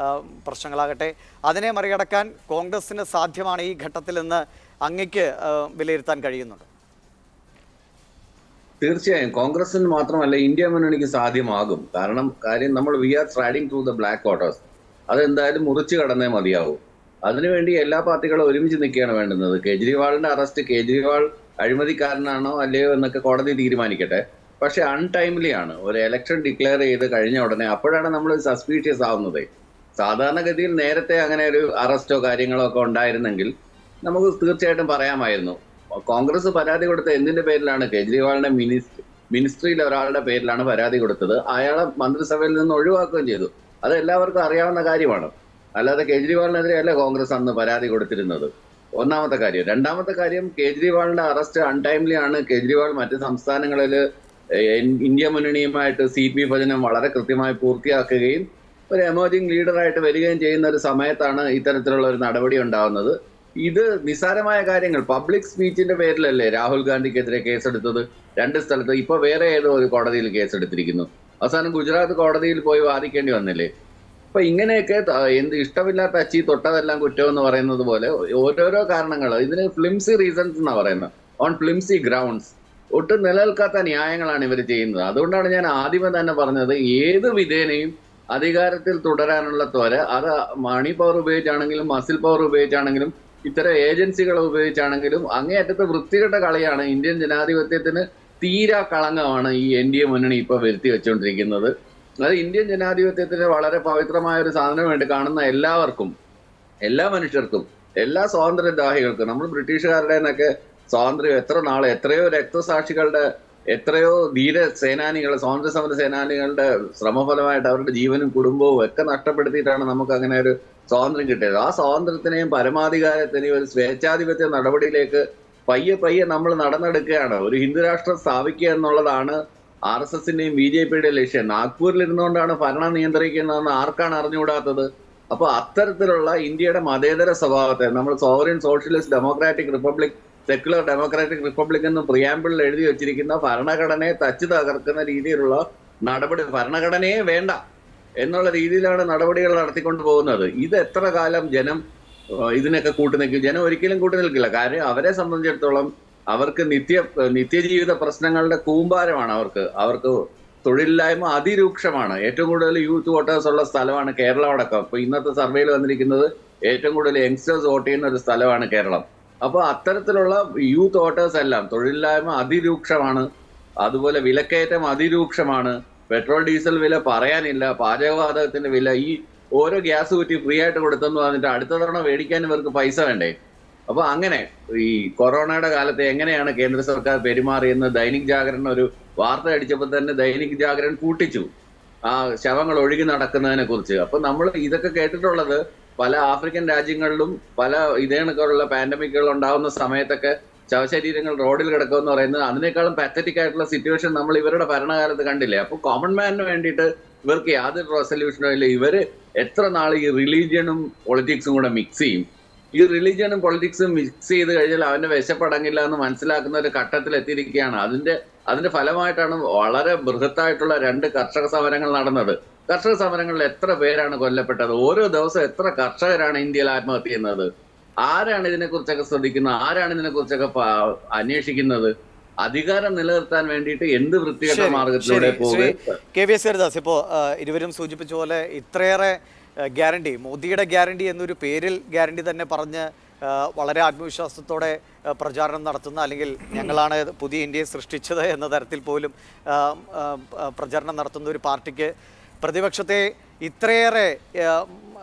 പ്രശ്നങ്ങളാകട്ടെ, അതിനെ മറികടക്കാൻ കോൺഗ്രസിന് സാധ്യമാണ് ഈ ഘട്ടത്തിൽ എന്ന് അങ്ങയ്ക്ക് വിലയിരുത്താൻ കഴിയുന്നുണ്ട്? തീർച്ചയായും കോൺഗ്രസിന് മാത്രമല്ല ഇന്ത്യ മുന്നണിക്ക് സാധ്യമാകും. കാര്യം നമ്മൾ we are striding through the black waters. അതെന്തായാലും മുറിച്ചു കടന്നേ മതിയാവും. അതിനുവേണ്ടി എല്ലാ പാർട്ടികളും ഒരുമിച്ച് നിൽക്കുകയാണ് വേണ്ടുന്നത്. കേജ്രിവാളിന്റെ അറസ്റ്റ്, കേജ്രിവാൾ അഴിമതിക്കാരനാണോ അല്ലയോ എന്നൊക്കെ കോടതി തീരുമാനിക്കട്ടെ. പക്ഷെ അൺടൈംലി ആണ്. ഒരു ഇലക്ഷൻ ഡിക്ലെയർ ചെയ്ത് കഴിഞ്ഞ ഉടനെ അപ്പോഴാണ് നമ്മൾ സസ്പീഷ്യസ് ആവുന്നത്. സാധാരണഗതിയിൽ നേരത്തെ അങ്ങനെ ഒരു അറസ്റ്റോ കാര്യങ്ങളോ ഒക്കെ ഉണ്ടായിരുന്നെങ്കിൽ നമുക്ക് തീർച്ചയായിട്ടും പറയാമായിരുന്നു. കോൺഗ്രസ് പരാതി കൊടുത്ത എന്തിന്റെ പേരിലാണ്? കേജ്രിവാളിന്റെ മിനിസ്ട്രിയിലെ ഒരാളുടെ പേരിലാണ് പരാതി കൊടുത്തത്. അയാളെ മന്ത്രിസഭയിൽ നിന്ന് ഒഴിവാക്കുകയും ചെയ്തു. അത് എല്ലാവർക്കും അറിയാവുന്ന കാര്യമാണ്. അല്ലാതെ കേജ്രിവാളിനെതിരെ അല്ല കോൺഗ്രസ് അന്ന് പരാതി കൊടുത്തിരുന്നത്. ഒന്നാമത്തെ കാര്യം. രണ്ടാമത്തെ കാര്യം, കേജ്രിവാളിന്റെ അറസ്റ്റ് അൺടൈംലി ആണ്. കേജ്രിവാൾ മറ്റ് സംസ്ഥാനങ്ങളിൽ ഇന്ത്യ മുന്നണിയുമായിട്ട് CP വിഭജനം വളരെ കൃത്യമായി പൂർത്തിയാക്കുകയും ഒരു എമർജിംഗ് ലീഡറായിട്ട് വരികയും ചെയ്യുന്ന ഒരു സമയത്താണ് ഇത്തരത്തിലുള്ള ഒരു നടപടി ഉണ്ടാകുന്നത്. ഇത് നിസ്സാരമായ കാര്യങ്ങൾ. പബ്ലിക് സ്പീച്ചിന്റെ പേരിലല്ലേ രാഹുൽ ഗാന്ധിക്കെതിരെ കേസെടുത്തത് 2 സ്ഥലത്ത്. ഇപ്പൊ വേറെ ഏതോ ഒരു കോടതിയിൽ കേസെടുത്തിരിക്കുന്നു. അവസാനം ഗുജറാത്ത് കോടതിയിൽ പോയി വാദിക്കേണ്ടി വന്നില്ലേ? അപ്പൊ ഇങ്ങനെയൊക്കെ ഇഷ്ടമില്ലാത്ത അച്ചി തൊട്ടതെല്ലാം കുറ്റം എന്ന് പറയുന്നത് പോലെ ഓരോരോ കാരണങ്ങൾ, ഇതിന് ഫ്ലിംസി റീസൺസ് എന്നാ പറയുന്നത്, ഓൺ ഫ്ലിംസി ഗ്രൗണ്ട്സ്. ഒട്ടും നിലനിൽക്കാത്ത ന്യായങ്ങളാണ് ഇവർ ചെയ്യുന്നത്. അതുകൊണ്ടാണ് ഞാൻ ആദ്യമേ തന്നെ പറഞ്ഞത്, ഏത് വിധേനയും അധികാരത്തിൽ തുടരാനുള്ള ത്വര, അത് മണി പവർ ഉപയോഗിച്ചാണെങ്കിലും മസിൽ പവർ ഉപയോഗിച്ചാണെങ്കിലും ഇത്തരം ഏജൻസികൾ ഉപയോഗിച്ചാണെങ്കിലും അങ്ങേയറ്റത്തെ വൃത്തികെട്ട കളിയാണ്. ഇന്ത്യൻ ജനാധിപത്യത്തിന് തീരാ കളങ്കമാണ് ഈ NDA മുന്നണി ഇപ്പൊ വരുത്തി വെച്ചുകൊണ്ടിരിക്കുന്നത്. അത് ഇന്ത്യൻ ജനാധിപത്യത്തിന് വളരെ പവിത്രമായ ഒരു സാധനമായിട്ട് കാണുന്ന എല്ലാവർക്കും, എല്ലാ മനുഷ്യർക്കും, എല്ലാ സ്വാതന്ത്ര്യദാഹികൾക്കും, നമ്മൾ ബ്രിട്ടീഷുകാരുടെ നിന്നൊക്കെ സ്വാതന്ത്ര്യം എത്ര നാളെ, എത്രയോ രക്തസാക്ഷികളുടെ, എത്രയോ ധീര സേനാനികൾ, സ്വാതന്ത്ര്യ സമര സേനാനികളുടെ ശ്രമഫലമായിട്ട് അവരുടെ ജീവനും കുടുംബവും ഒക്കെ നഷ്ടപ്പെടുത്തിയിട്ടാണ് നമുക്ക് അങ്ങനെ ഒരു സ്വാതന്ത്ര്യം കിട്ടിയത്. ആ സ്വാതന്ത്ര്യത്തിനെയും പരമാധികാരത്തിനെയും ഒരു സ്വേച്ഛാധിപത്യ നടപടിയിലേക്ക് പയ്യെ നമ്മൾ നടന്നെടുക്കുകയാണ്. ഒരു ഹിന്ദു രാഷ്ട്രം സ്ഥാപിക്കുക എന്നുള്ളതാണ് RSSന്റെയും BJPയുടെയും ലക്ഷ്യം. നാഗ്പൂരിൽ ഇരുന്നുകൊണ്ടാണ് ഭരണം നിയന്ത്രിക്കുന്നതെന്ന് ആർക്കാണ് അറിഞ്ഞുകൂടാത്തത്? അപ്പൊ അത്തരത്തിലുള്ള ഇന്ത്യയുടെ മതേതര സ്വഭാവത്തെ നമ്മൾ sovereign socialist democratic republic, secular democratic republic എന്ന് പ്രിയാമ്പിളിൽ എഴുതി വെച്ചിരിക്കുന്ന ഭരണഘടനയെ തച്ചു തകർക്കുന്ന രീതിയിലുള്ള നടപടി, ഭരണഘടനയെ വേണ്ട എന്നുള്ള രീതിയിലാണ് നടപടികൾ നടത്തിക്കൊണ്ട് പോകുന്നത്. ഇത് എത്ര കാലം ജനം ഇതിനൊക്കെ കൂട്ടുനിൽക്കും. ജനം ഒരിക്കലും കൂട്ടുനിൽക്കില്ല. കാര്യം അവരെ സംബന്ധിച്ചിടത്തോളം അവർക്ക് നിത്യജീവിത പ്രശ്നങ്ങളുടെ കൂമ്പാരമാണ്. അവർക്ക് തൊഴിലില്ലായ്മ അതിരൂക്ഷമാണ്. ഏറ്റവും കൂടുതൽ യൂത്ത് വോട്ടേഴ്സ് ഉള്ള സ്ഥലമാണ് കേരളം അടക്കം. ഇപ്പൊ ഇന്നത്തെ സർവേയിൽ വന്നിരിക്കുന്നത് ഏറ്റവും കൂടുതൽ യങ്സ്റ്റേഴ്സ് വോട്ട് ചെയ്യുന്ന ഒരു സ്ഥലമാണ് കേരളം. അപ്പോൾ അത്തരത്തിലുള്ള യൂത്ത് വോട്ടേഴ്സ് എല്ലാം തൊഴിലില്ലായ്മ അതിരൂക്ഷമാണ്. അതുപോലെ വിലക്കയറ്റം അതിരൂക്ഷമാണ്. പെട്രോൾ ഡീസൽ വില പറയാനില്ല. പാചകവാതകത്തിന്റെ വില, ഈ ഓരോ ഗ്യാസ് കുറ്റി ഫ്രീ ആയിട്ട് കൊടുത്തെന്ന് പറഞ്ഞിട്ട് അടുത്ത തവണ മേടിക്കാൻ ഇവർക്ക് പൈസ വേണ്ടേ? അപ്പൊ അങ്ങനെ ഈ കൊറോണയുടെ കാലത്ത് എങ്ങനെയാണ് കേന്ദ്ര സർക്കാർ പെരുമാറിയെന്ന് ദൈനിക് ജാഗരൺ ഒരു വാർത്ത അടിച്ചപ്പോൾ തന്നെ ദൈനിക് ജാഗരൺ കൂട്ടിച്ചു ആ ശവങ്ങൾ ഒഴുകി നടക്കുന്നതിനെ കുറിച്ച്. അപ്പൊ നമ്മൾ ഇതൊക്കെ കേട്ടിട്ടുള്ളത് പല ആഫ്രിക്കൻ രാജ്യങ്ങളിലും പല ഇതേണക്കുള്ള പാൻഡമിക്കുകൾ ഉണ്ടാകുന്ന സമയത്തൊക്കെ ശവശരീരങ്ങൾ റോഡിൽ കിടക്കുമെന്ന് പറയുന്നത് അതിനേക്കാളും പാത്തറ്റിക് ആയിട്ടുള്ള സിറ്റുവേഷൻ നമ്മൾ ഇവരുടെ ഭരണകാലത്ത് കണ്ടില്ലേ? അപ്പൊ കോമൺ മാനിന് വേണ്ടിയിട്ട് ഇവർക്ക് യാതൊരു റെസൊല്യൂഷനും ഇല്ല. ഇവര് എത്ര നാൾ ഈ റിലീജിയനും പൊളിറ്റിക്സും കൂടെ മിക്സ് ചെയ്യും? ഈ റിലീജിയനും പൊളിറ്റിക്സും മിക്സ് ചെയ്ത് കഴിഞ്ഞാൽ അവന്റെ വിശപ്പടങ്ങില്ല എന്ന് മനസ്സിലാക്കുന്ന ഒരു ഘട്ടത്തിൽ എത്തിയിരിക്കുകയാണ്. അതിന്റെ ഫലമായിട്ടാണ് വളരെ ബൃഹത്തായിട്ടുള്ള 2 കർഷക സമരങ്ങൾ നടന്നത്. കർഷക സമരങ്ങളിൽ എത്ര പേരാണ് കൊല്ലപ്പെട്ടത്? ഓരോ ദിവസം എത്ര കർഷകരാണ് ഇന്ത്യയിൽ ആത്മഹത്യ ചെയ്യുന്നത്? ആരാണ് ഇതിനെക്കുറിച്ചൊക്കെ ശ്രദ്ധിക്കുന്നത്? ആരാണ് ഇതിനെക്കുറിച്ചൊക്കെ അന്വേഷിക്കുന്നത്? അധികാരം നിലനിർത്താൻ വേണ്ടിയിട്ട് എന്ത് വൃത്തികെട്ട മാർഗത്തിലൂടെ പോകുക? KVS ഹരിദാസ്, ഇപ്പോൾ ഇരുവരും സൂചിപ്പിച്ച പോലെ ഇത്രയേറെ ഗ്യാരണ്ടി, മോദിയുടെ ഗ്യാരണ്ടി എന്നൊരു പേരിൽ ഗ്യാരണ്ടി തന്നെ പറഞ്ഞ് വളരെ ആത്മവിശ്വാസത്തോടെ പ്രചാരണം നടത്തുന്ന, അല്ലെങ്കിൽ ഞങ്ങളാണ് പുതിയ ഇന്ത്യയെ സൃഷ്ടിച്ചത് എന്ന തരത്തിൽ പോലും പ്രചാരണം നടത്തുന്ന ഒരു പാർട്ടിക്ക് പ്രതിപക്ഷത്തെ ഇത്രയേറെ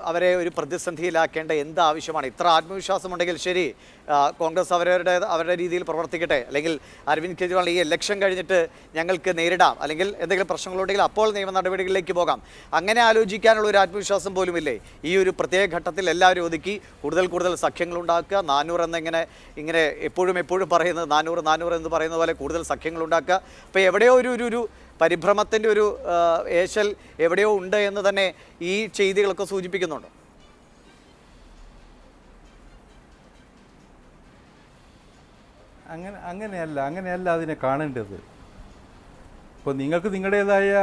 അവരെ ഒരു പ്രതിസന്ധിയിലാക്കേണ്ട എന്ത് ആവശ്യമാണ്? ഇത്ര ആത്മവിശ്വാസമുണ്ടെങ്കിൽ ശരി, കോൺഗ്രസ് അവരുടെ രീതിയിൽ പ്രവർത്തിക്കട്ടെ, അല്ലെങ്കിൽ അരവിന്ദ് കെജ്രിവാൾ ഈ ഇലക്ഷൻ കഴിഞ്ഞിട്ട് ഞങ്ങൾക്ക് നേരിടാം, അല്ലെങ്കിൽ എന്തെങ്കിലും പ്രശ്നങ്ങളുണ്ടെങ്കിൽ അപ്പോൾ നിയമ നടപടികളിലേക്ക് പോകാം, അങ്ങനെ ആലോചിക്കാനുള്ള ഒരു ആത്മവിശ്വാസം പോലുമില്ലേ? ഈ ഒരു പ്രത്യേക ഘട്ടത്തിൽ എല്ലാവരും ഒതുക്കി കൂടുതൽ സഖ്യങ്ങൾ ഉണ്ടാക്കുക, 400 ഇങ്ങനെ എപ്പോഴും പറയുന്നത് 400 എന്ന് പറയുന്ന പോലെ കൂടുതൽ സഖ്യങ്ങൾ ഉണ്ടാക്കുക. അപ്പോൾ എവിടെയോ ഒരു പരിഭ്രമത്തിൻ്റെ ഒരു ഏശൽ എവിടെയോ ഉണ്ട് എന്ന് തന്നെ ഈ ചെയ്തികളൊക്കെ സൂചിപ്പിക്കുന്നുണ്ട്. അങ്ങനെയല്ല അതിനെ കാണേണ്ടത്. ഇപ്പോൾ നിങ്ങൾക്ക് നിങ്ങളുടേതായ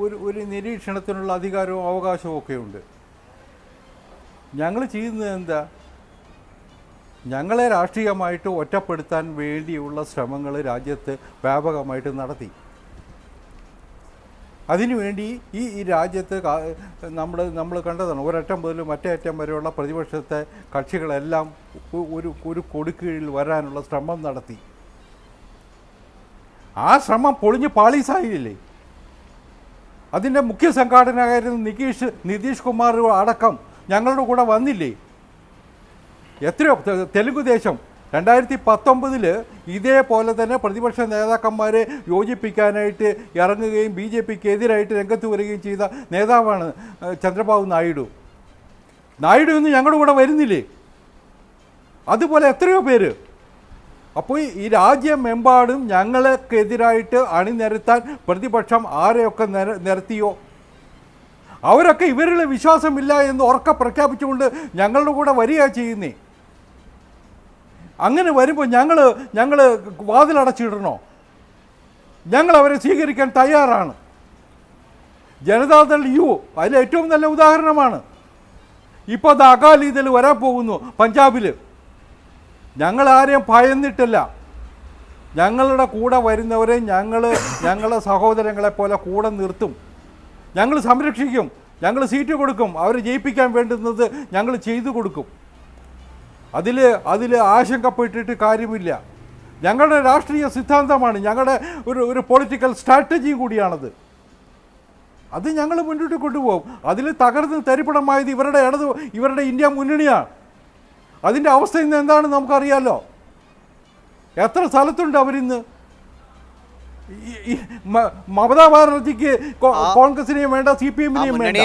ഒരു നിരീക്ഷണത്തിനുള്ള അധികാരവും അവകാശവും ഒക്കെ ഉണ്ട്. ഞങ്ങൾ ചെയ്യുന്നത് എന്താ? ഞങ്ങളെ രാഷ്ട്രീയമായിട്ട് ഒറ്റപ്പെടുത്താൻ വേണ്ടിയുള്ള ശ്രമങ്ങൾ രാജ്യത്ത് വ്യാപകമായിട്ട് നടത്തി. അതിനുവേണ്ടി ഈ രാജ്യത്ത് നമ്മൾ കണ്ടതാണ്, ഒരറ്റം മുതൽ മറ്റേ അറ്റം വരെയുള്ള പ്രതിപക്ഷത്തെ കക്ഷികളെല്ലാം ഒരു കൊടുക്കീഴിൽ വരാനുള്ള ശ്രമം നടത്തി. ആ ശ്രമം പൊളിഞ്ഞ് പാളീസായില്ലേ? അതിൻ്റെ മുഖ്യ സംഘാടകനായിരുന്ന നിതീഷ് കുമാർ അടക്കം ഞങ്ങളുടെ കൂടെ വന്നില്ലേ? എത്രയോ തെലുങ്കുദേശം 2019 ഇതേപോലെ തന്നെ പ്രതിപക്ഷ നേതാക്കന്മാരെ യോജിപ്പിക്കാനായിട്ട് ഇറങ്ങുകയും BJPക്ക് എതിരായിട്ട് രംഗത്ത് വരികയും ചെയ്ത നേതാവാണ് ചന്ദ്രബാബു നായിഡു. ഇന്ന് ഞങ്ങളുടെ കൂടെ വരുന്നില്ലേ? അതുപോലെ എത്രയോ പേര്. അപ്പോൾ ഈ രാജ്യമെമ്പാടും ഞങ്ങൾക്കെതിരായിട്ട് അണിനിരത്താൻ പ്രതിപക്ഷം ആരെയൊക്കെ നിരത്തിയോ അവരൊക്കെ ഇവരിൽ വിശ്വാസമില്ല എന്ന് ഉറക്കെ പ്രഖ്യാപിച്ചുകൊണ്ട് ഞങ്ങളുടെ കൂടെ വരിക ചെയ്യുന്നേ. അങ്ങനെ വരുമ്പോൾ ഞങ്ങൾ വാതിലടച്ചിടണോ? ഞങ്ങൾ അവരെ സ്വീകരിക്കാൻ തയ്യാറാണ്. ജനതാദൾ യു അതിൽ ഏറ്റവും നല്ല ഉദാഹരണമാണ്. ഇപ്പോൾ അത് അകാലിദൾ വരാൻ പോകുന്നു പഞ്ചാബിൽ. ഞങ്ങൾ ആരെയും ഭയന്നിട്ടില്ല. ഞങ്ങളുടെ കൂടെ വരുന്നവരെ ഞങ്ങളെ സഹോദരങ്ങളെ പോലെ കൂടെ നിർത്തും. ഞങ്ങൾ സംരക്ഷിക്കും. ഞങ്ങൾ സീറ്റ് കൊടുക്കും. അവരെ ജയിപ്പിക്കാൻ വേണ്ടുന്നത് ഞങ്ങൾ ചെയ്തു കൊടുക്കും. അതിൽ ആശങ്കപ്പെട്ടിട്ട് കാര്യമില്ല. ഞങ്ങളുടെ രാഷ്ട്രീയ സിദ്ധാന്തമാണ്, ഞങ്ങളുടെ ഒരു പൊളിറ്റിക്കൽ സ്ട്രാറ്റജിയും കൂടിയാണത്. അത് ഞങ്ങൾ മുന്നോട്ട് കൊണ്ടുപോകും. അതിൽ തകർന്ന് തരിപ്പണമായത് ഇവരുടെ ഇന്ത്യ മുന്നണിയാണ്. അതിൻ്റെ അവസ്ഥ ഇന്ന് എന്താണെന്ന് നമുക്കറിയാമല്ലോ. എത്ര സ്ഥലത്തുണ്ട് അവരിന്ന്. മമതാ ബാനർജിക്ക് കോൺഗ്രസിനെയും വേണ്ട, CPM-നെയും വേണ്ട.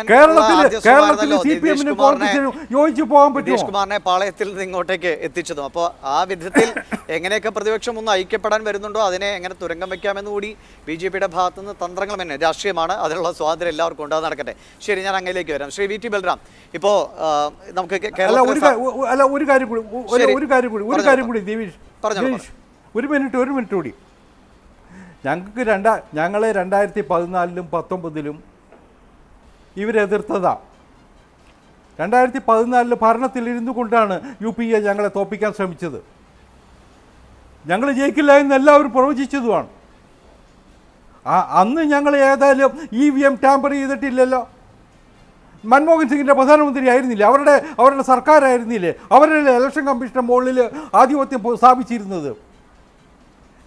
കേരളത്തിൽ CPM-നും കോൺഗ്രസിനും യോജിച്ചു പോകാൻ പറ്റുമോ? നിതീഷ് കുമാറിനെ പാളയത്തിൽ നിന്ന് ഇങ്ങോട്ടേക്ക് എത്തിച്ചതും. അപ്പോൾ ആ വിധത്തിൽ എങ്ങനെയൊക്കെ പ്രതിപക്ഷം ഒന്ന് ഐക്യപ്പെടാൻ വരുന്നുണ്ടോ അതിനെ എങ്ങനെ തുരങ്കം വയ്ക്കാമെന്ന് കൂടി BJPയുടെ ഭാഗത്തു നിന്ന് തന്ത്രങ്ങൾ തന്നെ. രാഷ്ട്രീയമാണ്, അതിനുള്ള സ്വാതന്ത്ര്യം എല്ലാവർക്കും ഉണ്ട്, അത് നടക്കട്ടെ. ശരി, ഞാൻ അങ്ങയിലേക്ക് വരാം. ശ്രീ VT ബൽറാം, ഇപ്പോൾ നമുക്ക് ഒരു കാര്യം കൂടി ദേവീഷ്, ഒരു മിനിറ്റ് കൂടി. ഞങ്ങളെ 2014-ലും 2019-ലും ഇവരെതിർത്തതാ. 2014 ഭരണത്തിൽ ഇരുന്നു കൊണ്ടാണ് UPA ഞങ്ങളെ തോൽപ്പിക്കാൻ ശ്രമിച്ചത്. ഞങ്ങൾ ജയിക്കില്ല എന്ന് എല്ലാവരും പ്രവചിച്ചതുമാണ്. അന്ന് ഞങ്ങൾ ഏതായാലും EVM ടാമ്പർ ചെയ്തിട്ടില്ലല്ലോ. മൻമോഹൻ സിംഗിൻ്റെ പ്രധാനമന്ത്രി ആയിരുന്നില്ലേ, അവരുടെ സർക്കാരായിരുന്നില്ലേ, അവരുടെ ഇലക്ഷൻ കമ്മീഷൻ്റെ മുകളിൽ ആധിപത്യം സ്ഥാപിച്ചിരുന്നത്.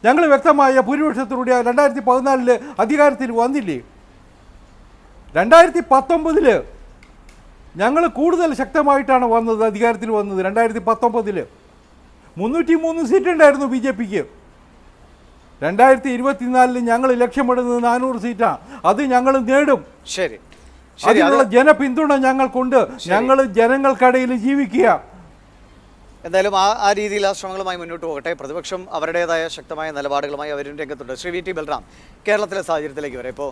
ഞങ്ങൾ വ്യക്തമായ ഭൂരിപക്ഷത്തിലൂടെ 2014 അധികാരത്തിൽ വന്നില്ലേ. 2019 ഞങ്ങൾ കൂടുതൽ ശക്തമായിട്ടാണ് വന്നത്, അധികാരത്തിൽ വന്നത്. 2019 303 സീറ്റ് ഉണ്ടായിരുന്നു BJPക്ക്. 2024 ഞങ്ങൾ ലക്ഷ്യമിടുന്നത് 400 സീറ്റാണ്. അത് ഞങ്ങൾ നേടും. ശരി, അതിനുള്ള ജനപിന്തുണ ഞങ്ങൾക്കുണ്ട്. ഞങ്ങൾ ജനങ്ങൾക്കിടയിൽ ജീവിക്കുക. എന്തായാലും ആ രീതിയിൽ ആ ശ്രമങ്ങളുമായി മുന്നോട്ട് പോകട്ടെ. പ്രതിപക്ഷം അവരുടേതായ ശക്തമായ നിലപാടുകളുമായി അവരും രംഗത്തുണ്ട്. ശ്രീ VT ബൽറാം, കേരളത്തിലെ സാഹചര്യത്തിലേക്ക് വരെ ഇപ്പോൾ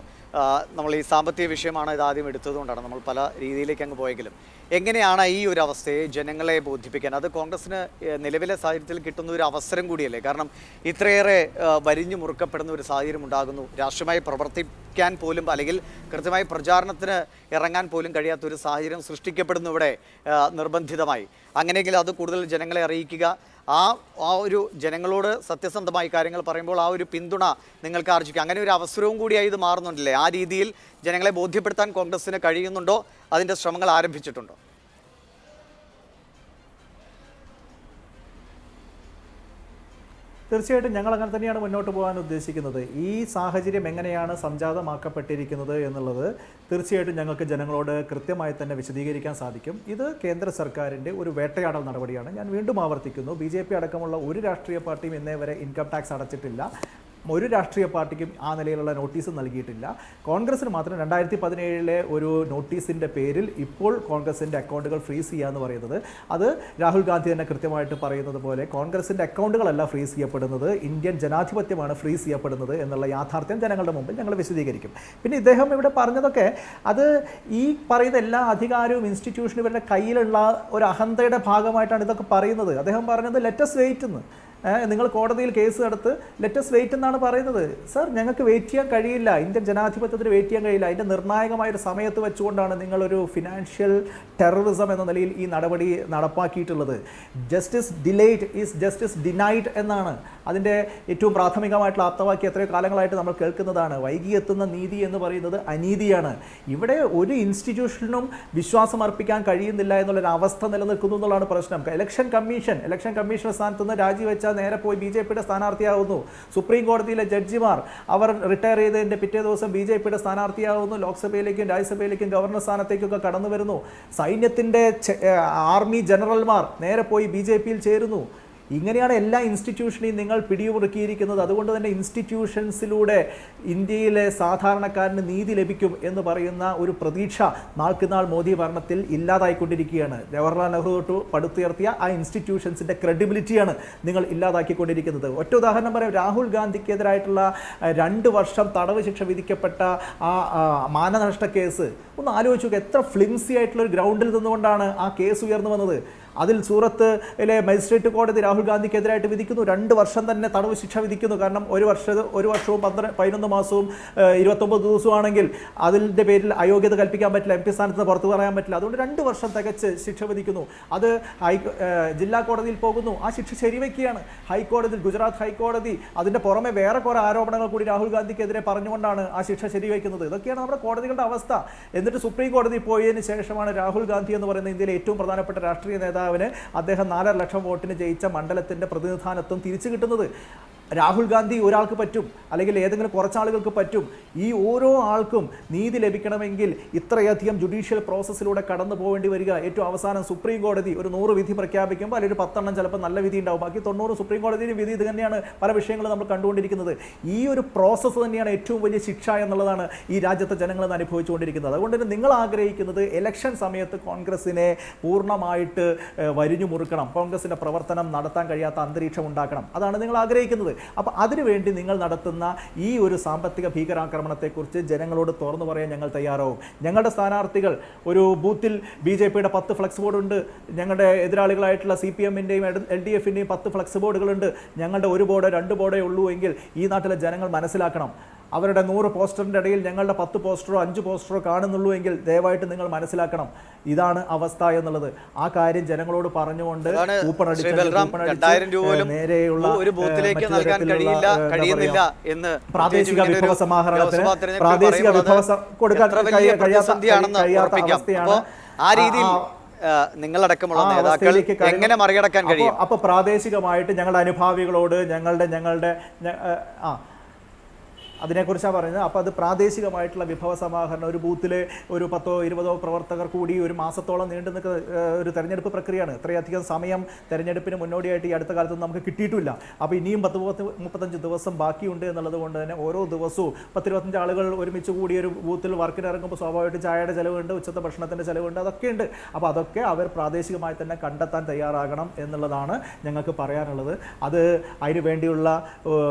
നമ്മൾ ഈ സാമ്പത്തിക വിഷയമാണ് ഇത് ആദ്യം എടുത്തതുകൊണ്ടാണ് നമ്മൾ പല രീതിയിലേക്ക് അങ്ങ് പോയെങ്കിലും എങ്ങനെയാണ് ഈ ഒരു അവസ്ഥയെ ജനങ്ങളെ ബോധിപ്പിക്കാൻ? അത് കോൺഗ്രസിന് നിലവിലെ സാഹചര്യത്തിൽ കിട്ടുന്ന ഒരു അവസരം കൂടിയല്ലേ? കാരണം ഇത്രയേറെ വരിഞ്ഞു മുറുക്കപ്പെടുന്ന ഒരു സാഹചര്യം ഉണ്ടാകുന്നു. രാഷ്ട്രീയമായി പ്രവർത്തിക്കാൻ പോലും അല്ലെങ്കിൽ കൃത്യമായി പ്രചാരണത്തിന് ഇറങ്ങാൻ പോലും കഴിയാത്ത ഒരു സാഹചര്യം സൃഷ്ടിക്കപ്പെടുന്നു ഇവിടെ നിർബന്ധിതമായി. അങ്ങനെയെങ്കിൽ അത് കൂടുതൽ ജനങ്ങളെ അറിയിക്കുക, ആ ഒരു ജനങ്ങളോട് സത്യസന്ധമായി കാര്യങ്ങൾ പറയുമ്പോൾ ആ ഒരു പിന്തുണ നിങ്ങൾക്ക് ആർജിക്കുക, അങ്ങനെ ഒരു അവസരവും കൂടിയായി ഇത് മാറുന്നുണ്ടല്ലേ? ആ രീതിയിൽ ജനങ്ങളെ ബോധ്യപ്പെടുത്താൻ കോൺഗ്രസിന് കഴിയുന്നുണ്ടോ? അതിൻ്റെ ശ്രമങ്ങൾ ആരംഭിച്ചിട്ടുണ്ടോ? തീർച്ചയായിട്ടും ഞങ്ങൾ അങ്ങനെ തന്നെയാണ് മുന്നോട്ട് പോകാൻ ഉദ്ദേശിക്കുന്നത്. ഈ സാഹചര്യം എങ്ങനെയാണ് സംജാതമാക്കപ്പെട്ടിരിക്കുന്നത് എന്നുള്ളത് തീർച്ചയായിട്ടും ഞങ്ങൾക്ക് ജനങ്ങളോട് കൃത്യമായി തന്നെ വിശദീകരിക്കാൻ സാധിക്കും. ഇത് കേന്ദ്ര സർക്കാരിൻ്റെ ഒരു വേട്ടയാടൽ നടപടിയാണ്. ഞാൻ വീണ്ടും ആവർത്തിക്കുന്നു, BJP അടക്കമുള്ള ഒരു രാഷ്ട്രീയ പാർട്ടിയും ഇന്നേ വരെ ഇൻകം ടാക്സ് അടച്ചിട്ടില്ല. ഒരു രാഷ്ട്രീയ പാർട്ടിക്കും ആ നിലയിലുള്ള നോട്ടീസ് നൽകിയിട്ടില്ല. കോൺഗ്രസിന് മാത്രം 2017 ഒരു നോട്ടീസിൻ്റെ പേരിൽ ഇപ്പോൾ കോൺഗ്രസിൻ്റെ അക്കൗണ്ടുകൾ ഫ്രീസ് ചെയ്യുക എന്ന് പറയുന്നത്, അത് രാഹുൽ ഗാന്ധി തന്നെ കൃത്യമായിട്ട് പറയുന്നത് പോലെ കോൺഗ്രസിൻ്റെ അക്കൗണ്ടുകളല്ല ഫ്രീസ് ചെയ്യപ്പെടുന്നത്, ഇന്ത്യൻ ജനാധിപത്യമാണ് ഫ്രീസ് ചെയ്യപ്പെടുന്നത് എന്നുള്ള യാഥാർത്ഥ്യം ജനങ്ങളുടെ മുമ്പിൽ ഞങ്ങൾ വിശദീകരിക്കും. പിന്നെ ഇദ്ദേഹം ഇവിടെ പറഞ്ഞതൊക്കെ അത് ഈ പറയുന്ന എല്ലാ അധികാരവും ഇൻസ്റ്റിറ്റ്യൂഷനും ഇവരുടെ കയ്യിലുള്ള ഒരു അഹന്തയുടെ ഭാഗമായിട്ടാണ് ഇതൊക്കെ പറയുന്നത്. അദ്ദേഹം പറഞ്ഞത് ലെറ്റസ് വെയിറ്റ് എന്ന്. നിങ്ങൾ കോടതിയിൽ കേസ് എടുത്ത് ലെറ്റസ് വെയിറ്റ് എന്നാണ് പറയുന്നത്. സർ, ഞങ്ങൾക്ക് വെയിറ്റ് ചെയ്യാൻ കഴിയില്ല. ഇന്ത്യൻ ജനാധിപത്യത്തിന് വെയിറ്റ് ചെയ്യാൻ കഴിയില്ല. അതിൻ്റെ നിർണായകമായൊരു സമയത്ത് വെച്ചുകൊണ്ടാണ് നിങ്ങളൊരു ഫിനാൻഷ്യൽ ടെററിസം എന്ന നിലയിൽ ഈ നടപടി നടപ്പാക്കിയിട്ടുള്ളത്. Justice delayed is justice denied എന്നാണ് അതിൻ്റെ ഏറ്റവും പ്രാഥമികമായിട്ടുള്ള ആപ്തവാക്യം. എത്രയോ കാലങ്ങളായിട്ട് നമ്മൾ കേൾക്കുന്നതാണ്. വൈകിയെത്തുന്ന നീതി എന്ന് പറയുന്നത് അനീതിയാണ്. ഇവിടെ ഒരു ഇൻസ്റ്റിറ്റ്യൂഷനും വിശ്വാസം അർപ്പിക്കാൻ കഴിയുന്നില്ല എന്നുള്ളൊരു അവസ്ഥ നിലനിൽക്കുന്നു എന്നുള്ളതാണ് പ്രശ്നം. ഇലക്ഷൻ കമ്മീഷൻ സ്ഥാനത്ത് നിന്ന് രാജിവെച്ചാൽ നേരെ പോയി BJPയുടെ സ്ഥാനാർത്ഥിയാവുന്നു. സുപ്രീം കോടതിയിലെ ജഡ്ജിമാർ അവർ റിട്ടയർ ചെയ്തതിൻ്റെ പിറ്റേ ദിവസം BJPയുടെ സ്ഥാനാർത്ഥിയാവുന്നു. ലോക്സഭയിലേക്കും രാജ്യസഭയിലേക്കും ഗവർണർ സ്ഥാനത്തേക്കൊക്കെ കടന്നു വരുന്നു. സൈന്യത്തിൻ്റെ ആർമി ജനറൽമാർ നേരെ പോയി BJPയിൽ ചേരുന്നു. ഇങ്ങനെയാണ് എല്ലാ ഇൻസ്റ്റിറ്റ്യൂഷനെയും നിങ്ങൾ പിടിമുറുക്കിയിരിക്കുന്നത്. അതുകൊണ്ട് തന്നെ ഇൻസ്റ്റിറ്റ്യൂഷൻസിലൂടെ ഇന്ത്യയിലെ സാധാരണക്കാരന് നീതി ലഭിക്കും എന്ന് പറയുന്ന ഒരു പ്രതീക്ഷ നാൾക്കുനാൾ മോദി ഭരണത്തിൽ ഇല്ലാതായിക്കൊണ്ടിരിക്കുകയാണ്. ജവഹർലാൽ നെഹ്റു തൊട്ട് പടുത്തുയർത്തിയ ആ ഇൻസ്റ്റിറ്റ്യൂഷൻസിൻ്റെ ക്രെഡിബിലിറ്റിയാണ് നിങ്ങൾ ഇല്ലാതാക്കിക്കൊണ്ടിരിക്കുന്നത്. ഒറ്റ ഉദാഹരണം പറയാം. രാഹുൽ ഗാന്ധിക്കെതിരായിട്ടുള്ള 2 വർഷം തടവ് ശിക്ഷ വിധിക്കപ്പെട്ട ആ മാനനഷ്ട കേസ് ഒന്ന് ആലോചിച്ച് നോക്കുക. എത്ര ഫ്ലിംസി ആയിട്ടുള്ള ഒരു ഗ്രൗണ്ടിൽ നിന്നുകൊണ്ടാണ് ആ കേസ് ഉയർന്നു വന്നത്. അതിൽ സൂറത്തിലെ മജിസ്ട്രേറ്റ് കോടതി രാഹുൽ ഗാന്ധിക്കെതിരായിട്ട് വിധിക്കുന്നു. 2 വർഷം തന്നെ തടവ് ശിക്ഷ വിധിക്കുന്നു. കാരണം ഒരു വർഷവും 11 മാസവും 29 ദിവസവുമാണെങ്കിൽ അതിൻ്റെ പേരിൽ അയോഗ്യത കൽപ്പിക്കാൻ പറ്റില്ല, MP സ്ഥാനത്ത് നിന്ന് പുറത്തു പറയാൻ പറ്റില്ല. അതുകൊണ്ട് 2 വർഷം തികച്ച് ശിക്ഷ വിധിക്കുന്നു. അത് ജില്ലാ കോടതിയിൽ പോകുന്നു. ആ ശിക്ഷ ശരിവെക്കുകയാണ്. ഹൈക്കോടതിയിൽ, ഗുജറാത്ത് ഹൈക്കോടതി അതിൻ്റെ പുറമെ വേറെ കുറേ ആരോപണങ്ങൾ കൂടി രാഹുൽ ഗാന്ധിക്കെതിരെ പറഞ്ഞുകൊണ്ടാണ് ആ ശിക്ഷ ശരിവെക്കുന്നത്. ഇതൊക്കെയാണ് നമ്മുടെ കോടതികളുടെ അവസ്ഥ. എന്നിട്ട് സുപ്രീം കോടതി പോയതിന് ശേഷമാണ് രാഹുൽ ഗാന്ധി എന്ന് പറയുന്ന ഇന്ത്യയിലെ ഏറ്റവും പ്രധാനപ്പെട്ട രാഷ്ട്രീയ നേതാവിന് അദ്ദേഹം 4.5 ലക്ഷം വോട്ടിന് ജയിച്ച മണ്ഡലത്തിൻ്റെ പ്രതിനിധാനത്വം തിരിച്ചു കിട്ടുന്നത്. രാഹുൽ ഗാന്ധി ഒരാൾക്ക് പറ്റും, അല്ലെങ്കിൽ ഏതെങ്കിലും കുറച്ചാളുകൾക്ക് പറ്റും. ഈ ഓരോ ആൾക്കും നീതി ലഭിക്കണമെങ്കിൽ ഇത്രയധികം ജുഡീഷ്യൽ പ്രോസസ്സിലൂടെ കടന്നു പോകേണ്ടി വരിക. ഏറ്റവും അവസാനം സുപ്രീം കോടതി ഒരു 100 വിധി പ്രഖ്യാപിക്കുമ്പോൾ അതിലൊരു 10 എണ്ണം ചിലപ്പോൾ നല്ല വിധി ഉണ്ടാവും. ബാക്കി 90 സുപ്രീം കോടതിയുടെ വിധി. ഇത് തന്നെയാണ് പല വിഷയങ്ങളും നമ്മൾ കണ്ടുകൊണ്ടിരിക്കുന്നത്. ഈ ഒരു പ്രോസസ്സ് തന്നെയാണ് ഏറ്റവും വലിയ ശിക്ഷ എന്നുള്ളതാണ് ഈ രാജ്യത്തെ ജനങ്ങൾ അനുഭവിച്ചുകൊണ്ടിരിക്കുന്നത്. അതുകൊണ്ട് തന്നെ നിങ്ങൾ ആഗ്രഹിക്കുന്നത് ഇലക്ഷൻ സമയത്ത് കോൺഗ്രസിനെ പൂർണ്ണമായിട്ട് വരിഞ്ഞു മുറുക്കണം, കോൺഗ്രസിൻ്റെ പ്രവർത്തനം നടത്താൻ കഴിയാത്ത അന്തരീക്ഷം ഉണ്ടാക്കണം. അതാണ് നിങ്ങൾ ആഗ്രഹിക്കുന്നത്. അപ്പോൾ അതിനുവേണ്ടി നിങ്ങൾ നടത്തുന്ന ഈ ഒരു സാമ്പത്തിക ഭീകരാക്രമണത്തെക്കുറിച്ച് ജനങ്ങളോട് തുറന്നു പറയാൻ ഞങ്ങൾ തയ്യാറാവും. ഞങ്ങളുടെ സ്ഥാനാർത്ഥികൾ ഒരു ബൂത്തിൽ BJPയുടെ 10 ഫ്ലക്സ് ബോർഡ് ഉണ്ട്. ഞങ്ങളുടെ എതിരാളികളായിട്ടുള്ള CPMൻ്റെയും LDFൻ്റെയും 10 ഫ്ലക്സ് ബോർഡുകളുണ്ട്. ഞങ്ങളുടെ 1 ബോർഡോ 2 ബോർഡോ ഉള്ളൂ എങ്കിൽ ഈ നാട്ടിലെ ജനങ്ങൾ മനസ്സിലാക്കണം. അവരുടെ 100 പോസ്റ്ററിൻ്റെ ഇടയിൽ ഞങ്ങളുടെ 10 പോസ്റ്ററോ 5 പോസ്റ്ററോ കാണുന്നുള്ളൂ എങ്കിൽ ദയവായിട്ട് നിങ്ങൾ മനസ്സിലാക്കണം ഇതാണ് അവസ്ഥ എന്നുള്ളത്. ആ കാര്യം ജനങ്ങളോട് പറഞ്ഞുകൊണ്ട് കൂപ്പൺ അടിച്ച് നേരെയുള്ള ഒരു ബൂത്തിലേക്ക് നൽകാൻ കഴിയുന്നില്ല എന്ന് പ്രാദേശിക വിഭവ സമാഹരണത്തിന് പ്രാദേശിക വിഭവ കൊടുക്കാൻ കഴിയാത്ത അവസ്ഥയാണ്. ആ രീതിയിൽ നിങ്ങളടക്കമുള്ള നേതാക്കൾ എങ്ങനെ മറികടക്കാൻ കഴിയും? അപ്പൊ പ്രാദേശികമായിട്ട് ഞങ്ങളുടെ അനുഭാവികളോട് ഞങ്ങളുടെ അതിനെക്കുറിച്ചാണ് പറയുന്നത്. അപ്പോൾ അത് പ്രാദേശികമായിട്ടുള്ള വിഭവ സമാഹരണം ഒരു ബൂത്തിൽ ഒരു 10-20 പ്രവർത്തകർ കൂടി ഒരു മാസത്തോളം നീണ്ടു നിൽക്കുന്ന ഒരു തെരഞ്ഞെടുപ്പ് പ്രക്രിയയാണ്. ഇത്രയധികം സമയം തെരഞ്ഞെടുപ്പിന് മുന്നോടിയായിട്ട് ഈ അടുത്ത കാലത്തൊന്നും നമുക്ക് കിട്ടിയിട്ടില്ല. അപ്പോൾ ഇനിയും 10-35 ദിവസം ബാക്കിയുണ്ട് എന്നുള്ളത് കൊണ്ട് തന്നെ ഓരോ ദിവസവും 10-25 ആളുകൾ ഒരുമിച്ച് കൂടി ഒരു ബൂത്തിൽ വർക്കിന് ഇറങ്ങുമ്പോൾ സ്വാഭാവികമായിട്ട് ചായയുടെ ചിലവുണ്ട്, ഉച്ചത്തെ ഭക്ഷണത്തിൻ്റെ ചിലവുണ്ട്, അതൊക്കെ ഉണ്ട്. അപ്പോൾ അതൊക്കെ അവർ പ്രാദേശികമായി തന്നെ കണ്ടെത്താൻ തയ്യാറാകണം എന്നുള്ളതാണ് ഞങ്ങൾക്ക് പറയാനുള്ളത്. അത് അതിനു വേണ്ടിയുള്ള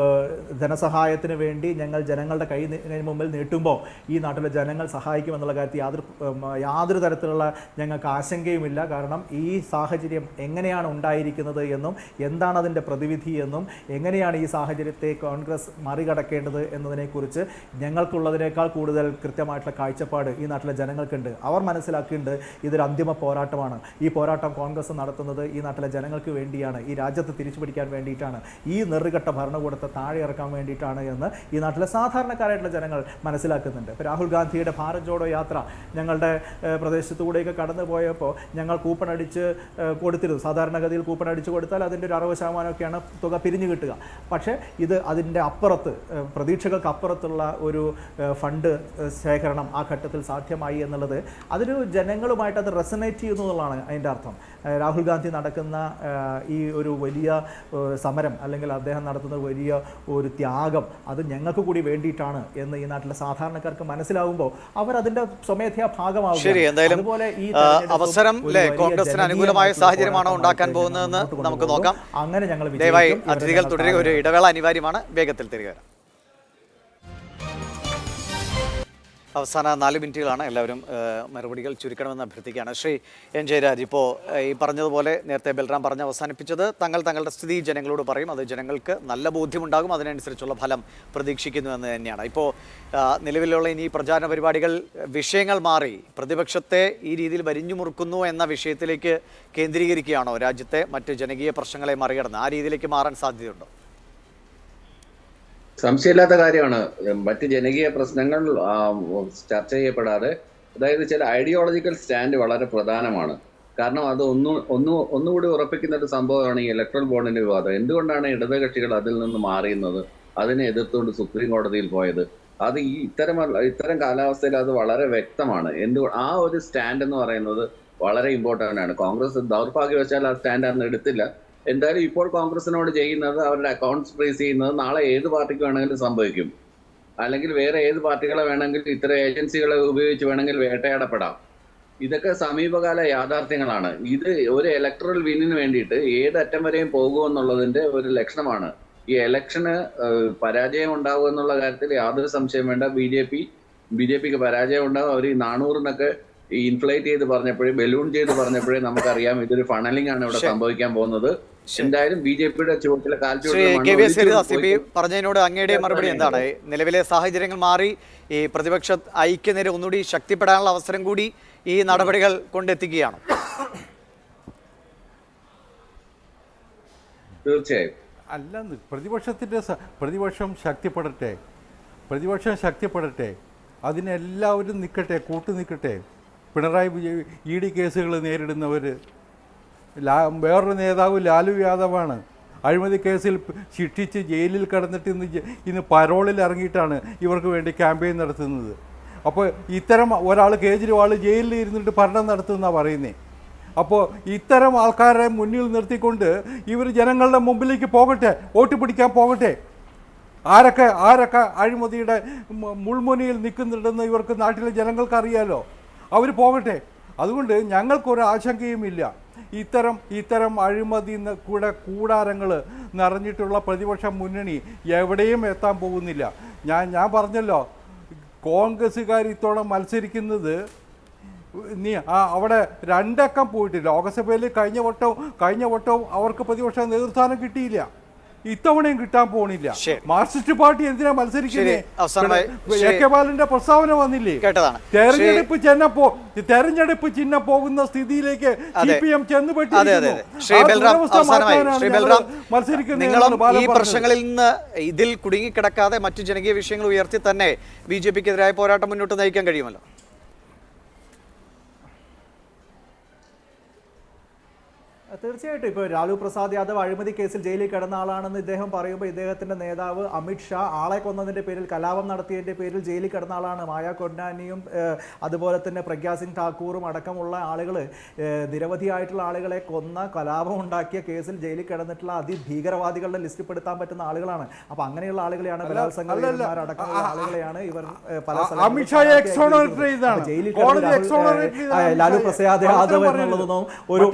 ധനസഹായത്തിന് വേണ്ടി ഞങ്ങൾ ജനങ്ങളുടെ കൈ മുമ്പിൽ നീട്ടുമ്പോൾ ഈ നാട്ടിലെ ജനങ്ങൾ സഹായിക്കുമെന്നുള്ള കാര്യത്തിൽ യാതൊരു തരത്തിലുള്ള ഞങ്ങൾക്ക് ആശങ്കയുമില്ല. കാരണം ഈ സാഹചര്യം എങ്ങനെയാണ് ഉണ്ടായിരിക്കുന്നത് എന്നും എന്താണ് അതിൻ്റെ പ്രതിവിധി എന്നും എങ്ങനെയാണ് ഈ സാഹചര്യത്തെ കോൺഗ്രസ് മറികടക്കേണ്ടത് എന്നതിനെക്കുറിച്ച് ഞങ്ങൾക്കുള്ളതിനേക്കാൾ കൂടുതൽ കൃത്യമായിട്ടുള്ള കാഴ്ചപ്പാട് ഈ നാട്ടിലെ ജനങ്ങൾക്കുണ്ട്. അവർ മനസ്സിലാക്കിയിട്ടുണ്ട് ഇതൊരു അന്തിമ പോരാട്ടമാണ്. ഈ പോരാട്ടം കോൺഗ്രസ് നടത്തുന്നത് ഈ നാട്ടിലെ ജനങ്ങൾക്ക് വേണ്ടിയാണ്, ഈ രാജ്യത്ത് തിരിച്ചു പിടിക്കാൻ വേണ്ടിയിട്ടാണ്, ഈ നെറുകെട്ട ഭരണകൂടത്തെ താഴെ ഇറക്കാൻ വേണ്ടിയിട്ടാണ് എന്ന് ഈ നാട്ടിലെ സാധാരണക്കാരായിട്ടുള്ള ജനങ്ങൾ മനസ്സിലാക്കുന്നുണ്ട്. ഇപ്പോൾ രാഹുൽ ഗാന്ധിയുടെ ഭാരത് ജോഡോ യാത്ര ഞങ്ങളുടെ പ്രദേശത്തുകൂടെയൊക്കെ കടന്നു പോയപ്പോൾ ഞങ്ങൾ കൂപ്പൺ അടിച്ച് കൊടുത്തിരുന്നു. സാധാരണഗതിയിൽ കൂപ്പൺ അടിച്ച് കൊടുത്താൽ അതിൻ്റെ ഒരു 60% തുക പിരിഞ്ഞു കിട്ടുക. പക്ഷേ ഇത് അതിൻ്റെ അപ്പുറത്ത് പ്രതീക്ഷകൾക്ക് അപ്പുറത്തുള്ള ഒരു ഫണ്ട് ശേഖരണം ആ ഘട്ടത്തിൽ സാധ്യമായി എന്നുള്ളത് അതൊരു ജനങ്ങളുമായിട്ട് അത് റെസനേറ്റ് ചെയ്യുന്നു എന്നുള്ളതാണ് അതിൻ്റെ അർത്ഥം. രാഹുൽ ഗാന്ധി നടക്കുന്ന ഈ ഒരു വലിയ സമരം അല്ലെങ്കിൽ അദ്ദേഹം നടത്തുന്ന വലിയ ഒരു ത്യാഗം അത് ഞങ്ങൾക്ക് കൂടി വേണ്ടിയിട്ടാണ് എന്ന് ഈ നാട്ടിലെ സാധാരണക്കാർക്ക് മനസ്സിലാവുമ്പോൾ അവർ അതിന്റെ സ്വമേധയാ ഭാഗമാകും. ശരി, എന്തായാലും അവസരം കോൺഗ്രസിന് അനുകൂലമായ സാഹചര്യമാണോ ഉണ്ടാക്കാൻ പോകുന്നതെന്ന് നമുക്ക് നോക്കാം. അങ്ങനെ ഞങ്ങൾ ദയവായി അതിഥികൾ തുടരുക. ഒരു ഇടവേള അനിവാര്യമാണ്. വേഗത്തിൽ തിരികെ വരാം. അവസാന 4 മിനിറ്റുകളാണ്. എല്ലാവരും മറുപടികൾ ചുരുക്കണമെന്ന് അഭ്യർത്ഥിക്കുകയാണ്. ശ്രീ എൻ ജയരാജ്, ഇപ്പോൾ ഈ പറഞ്ഞതുപോലെ നേരത്തെ ബൽറാം പറഞ്ഞ് അവസാനിപ്പിച്ചത് തങ്ങളുടെ സ്ഥിതി ജനങ്ങളോട് പറയും, അത് ജനങ്ങൾക്ക് നല്ല ബോധ്യമുണ്ടാകും, അതിനനുസരിച്ചുള്ള ഫലം പ്രതീക്ഷിക്കുന്നു എന്ന് തന്നെയാണ്. ഇപ്പോൾ നിലവിലുള്ള ഇനി പ്രചാരണ പരിപാടികൾ വിഷയങ്ങൾ മാറി പ്രതിപക്ഷത്തെ ഈ രീതിയിൽ വരിഞ്ഞു മുറുക്കുന്നു എന്ന വിഷയത്തിലേക്ക് കേന്ദ്രീകരിക്കുകയാണോ? രാജ്യത്തെ മറ്റ് ജനകീയ പ്രശ്നങ്ങളെ മറികടന്ന് ആ രീതിയിലേക്ക് മാറാൻ സാധ്യതയുണ്ടോ? സംശയമില്ലാത്ത കാര്യമാണ്. മറ്റ് ജനകീയ പ്രശ്നങ്ങൾ ചർച്ച ചെയ്യപ്പെടാതെ, അതായത് ചില ഐഡിയോളജിക്കൽ സ്റ്റാൻഡ് വളരെ പ്രധാനമാണ്. കാരണം അത് ഒന്നുകൂടി ഉറപ്പിക്കുന്ന ഒരു സംഭവമാണ് ഈ ഇലക്ട്രൽ ബോണ്ടിന്റെ വിവാദം. എന്തുകൊണ്ടാണ് ഇടതുകക്ഷികൾ അതിൽ നിന്ന് മാറിയുന്നത്, അതിനെ എതിർത്തുകൊണ്ട് സുപ്രീം കോടതിയിൽ പോയത്? അത് ഈ ഇത്തരം കാലാവസ്ഥയിൽ അത് വളരെ വ്യക്തമാണ്. ആ ഒരു സ്റ്റാൻഡ് എന്ന് പറയുന്നത് വളരെ ഇമ്പോർട്ടൻ്റ് ആണ്. കോൺഗ്രസ് ദൗർഭാഗ്യവശാൽ ആ സ്റ്റാൻഡ് അന്ന് എടുത്തില്ല. എന്തായാലും ഇപ്പോൾ കോൺഗ്രസിനോട് ചെയ്യുന്നത് അവരുടെ അക്കൗണ്ട്സ് ഫ്രീസ് ചെയ്യുന്നത് നാളെ ഏത് പാർട്ടിക്ക് വേണമെങ്കിലും സംഭവിക്കും. അല്ലെങ്കിൽ വേറെ ഏത് പാർട്ടികളെ വേണമെങ്കിൽ ഇത്തരം ഏജൻസികളെ ഉപയോഗിച്ച് വേണമെങ്കിൽ വേട്ടയാടപ്പെടാം. ഇതൊക്കെ സമീപകാല യാഥാർത്ഥ്യങ്ങളാണ്. ഇത് ഒരു ഇലക്ട്രൽ വിന്നിന് വേണ്ടിയിട്ട് ഏതറ്റം വരെയും പോകുമെന്നുള്ളതിന്റെ ഒരു ലക്ഷണമാണ്. ഈ ഇലക്ഷന് പരാജയം ഉണ്ടാകും എന്നുള്ള കാര്യത്തിൽ യാതൊരു സംശയം വേണ്ട. ബി ജെ പിക്ക് പരാജയം ഉണ്ടാകും. അവർ ഈ 400-നൊക്കെ ഇൻഫ്ലേറ്റ് ചെയ്ത് പറഞ്ഞപ്പോഴേ, ബലൂൺ ചെയ്ത് പറഞ്ഞപ്പോഴേ നമുക്കറിയാം ഇതൊരു ഫണലിംഗ് ആണ് ഇവിടെ സംഭവിക്കാൻ പോകുന്നത്. എന്തായാലും ബി ജെ പിയുടെ ചുവട്ടിലെ പറഞ്ഞതിനോട് അങ്ങയുടെ മറുപടി എന്താണ്? നിലവിലെ സാഹചര്യങ്ങൾ മാറി ഈ പ്രതിപക്ഷ ഐക്യനിര ഒന്നുകൂടി ശക്തിപ്പെടാനുള്ള അവസരം കൂടി ഈ നടപടികൾ കൊണ്ടെത്തിക്കുകയാണ്. തീർച്ചയായും അല്ലെന്ന് പ്രതിപക്ഷം ശക്തിപ്പെടട്ടെ, അതിനെല്ലാവരും നിൽക്കട്ടെ, നിൽക്കട്ടെ. പിണറായി വിജയൻ ED കേസുകൾ നേരിടുന്നവർ, വേറൊരു നേതാവ് ലാലു യാദവാണ്. അഴിമതി കേസിൽ ശിക്ഷിച്ച് ജയിലിൽ കിടന്നിട്ട് ഇന്ന് പരോളിൽ ഇറങ്ങിയിട്ടാണ് ഇവർക്ക് വേണ്ടി ക്യാമ്പയിൻ നടത്തുന്നത്. അപ്പോൾ ഇത്തരം ഒരാൾ കേജ്രിവാൾ ജയിലിൽ ഇരുന്നിട്ട് ഭരണം നടത്തുമെന്നാണ് പറയുന്നത്. അപ്പോൾ ഇത്തരം ആൾക്കാരെ മുന്നിൽ നിർത്തിക്കൊണ്ട് ഇവർ ജനങ്ങളുടെ മുമ്പിലേക്ക് പോകട്ടെ, വോട്ട് പിടിക്കാൻ പോകട്ടെ. ആരൊക്കെ അഴിമതിയുടെ മുൾമുനയിൽ നിൽക്കുന്നുണ്ടെന്ന് ഇവർക്ക് നാട്ടിലെ ജനങ്ങൾക്ക് അറിയാലോ. അവർ പോകട്ടെ. അതുകൊണ്ട് ഞങ്ങൾക്കൊരു ആശങ്കയുമില്ല. ഇത്തരം അഴിമതി കൂടാരങ്ങൾ നിറഞ്ഞിട്ടുള്ള പ്രതിപക്ഷ മുന്നണി എവിടെയും എത്താൻ പോകുന്നില്ല. ഞാൻ പറഞ്ഞല്ലോ, കോൺഗ്രസ്സുകാർ ഇത്തോളം മത്സരിക്കുന്നത് അവിടെ 2 അക്കം പോയിട്ടില്ല. ലോകസഭയിൽ കഴിഞ്ഞ വട്ടവും അവർക്ക് പ്രതിപക്ഷ നേതൃസ്ഥാനം കിട്ടിയില്ല. ഇത്തവണയും കിട്ടാൻ പോണില്ല. ശരി. മാർക്സിസ്റ്റ് പാർട്ടി എന്തിനാ മത്സരിക്കുന്നത്? ശരി, അവസാനമായി എ കെ ബാലന്റെ പ്രസ്താവന വന്നില്ലേ? കേട്ടതാണ്. തെരഞ്ഞെടുപ്പ് ചിഹ്നം പോകുന്ന സ്ഥിതിയിലേക്ക് CPM ശ്രീ ബൽറാം, അവസാനമായി ശ്രീ ബൽറാം, നിങ്ങളും ഈ മത്സരിക്കുന്നത്. പ്രശ്നങ്ങളിൽ നിന്ന് ഇതിൽ കുടുങ്ങിക്കിടക്കാതെ മറ്റു ജനകീയ വിഷയങ്ങൾ ഉയർത്തി തന്നെ BJP-ക്കെതിരായ പോരാട്ടം മുന്നോട്ട് നയിക്കാൻ കഴിയുമല്ലോ. തീർച്ചയായിട്ടും ഇപ്പോൾ ലാലു പ്രസാദ് യാദവ് അഴിമതി കേസിൽ ജയിലിൽ കിടന്ന ആളാണെന്ന് ഇദ്ദേഹം പറയുമ്പോൾ ഇദ്ദേഹത്തിന്റെ നേതാവ് അമിത് ഷാ ആളെ കൊന്നതിന്റെ പേരിൽ, കലാപം നടത്തിയതിന്റെ പേരിൽ ജയിലിൽ കിടന്ന ആളാണ്. മായ കൊഡ്നാനിയും അതുപോലെ തന്നെ പ്രഗ്യാ സിംഗ് ഠാക്കൂറും അടക്കമുള്ള ആളുകൾ, നിരവധിയായിട്ടുള്ള ആളുകളെ കൊന്ന, കലാപം ഉണ്ടാക്കിയ കേസിൽ ജയിലിൽ കിടന്നിട്ടുള്ള അതിഭീകരവാദികളുടെ ലിസ്റ്റിൽ പെടുത്താൻ പറ്റുന്ന ആളുകളാണ്. അപ്പൊ അങ്ങനെയുള്ള ആളുകളെയാണ്, ബലാത്സംഗക്കാരടക്കമുള്ള ആളുകളെയാണ് ഇവർ പല ലാലു പ്രസാദ് യാദവ് എന്നുള്ളതൊന്നും ഒരു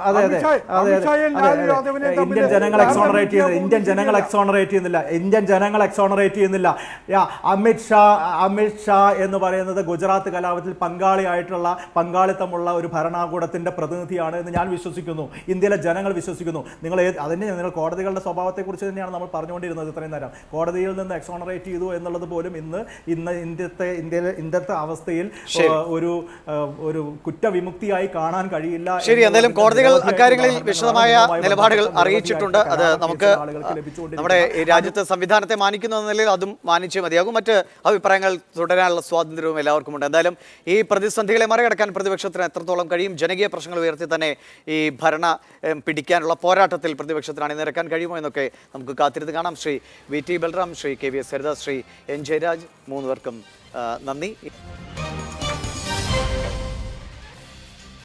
അതെ അതെ അതെ ഇന്ത്യൻ ജനങ്ങൾ എക്സോണറേറ്റ് ചെയ്യുന്നില്ല. അമിത് ഷാ എന്ന് പറയുന്നത് ഗുജറാത്ത് കലാപത്തിൽ പങ്കാളിത്തമുള്ള ഒരു ഭരണകൂടത്തിന്റെ പ്രതിനിധിയാണ് എന്ന് ഞാൻ വിശ്വസിക്കുന്നു, ഇന്ത്യയിലെ ജനങ്ങൾ വിശ്വസിക്കുന്നു. നിങ്ങൾ കോടതികളുടെ സ്വഭാവത്തെ കുറിച്ച് തന്നെയാണ് നമ്മൾ പറഞ്ഞുകൊണ്ടിരുന്നത് ഇത്രയും നേരം. കോടതിയിൽ നിന്ന് എക്സോണറേറ്റ് ചെയ്തു എന്നുള്ളത് പോലും ഇന്ന് ഇന്ത്യത്തെ അവസ്ഥയിൽ ഒരു കുറ്റവിമുക്തിയായി കാണാൻ കഴിയില്ല. ശരി, എന്തായാലും കോടതികൾ അക്കാര്യങ്ങളിൽ വിശദമായ നിലപാടുകൾ അറിയിച്ചിട്ടുണ്ട്. അത് നമുക്ക് നമ്മുടെ രാജ്യത്തെ സംവിധാനത്തെ മാനിക്കുന്ന നിലയിൽ അതും മാനിച്ചേ മതിയാകും. മറ്റ് അഭിപ്രായങ്ങൾ തുടരാനുള്ള സ്വാതന്ത്ര്യവും എല്ലാവർക്കും ഉണ്ട്. എന്തായാലും ഈ പ്രതിസന്ധികളെ മറികടക്കാൻ പ്രതിപക്ഷത്തിന് എത്രത്തോളം കഴിയും, ജനകീയ പ്രശ്നങ്ങൾ ഉയർത്തി തന്നെ ഈ പിടിക്കാനുള്ള പോരാട്ടത്തിൽ പ്രതിപക്ഷത്തിന് അണിനിരക്കാൻ കഴിയുമോ എന്നൊക്കെ നമുക്ക് കാത്തിരുന്ന് കാണാം. Shri VT Balram, Shri KVS Haridas, Shri N Jayaraj, മൂന്നുപേർക്കും നന്ദി.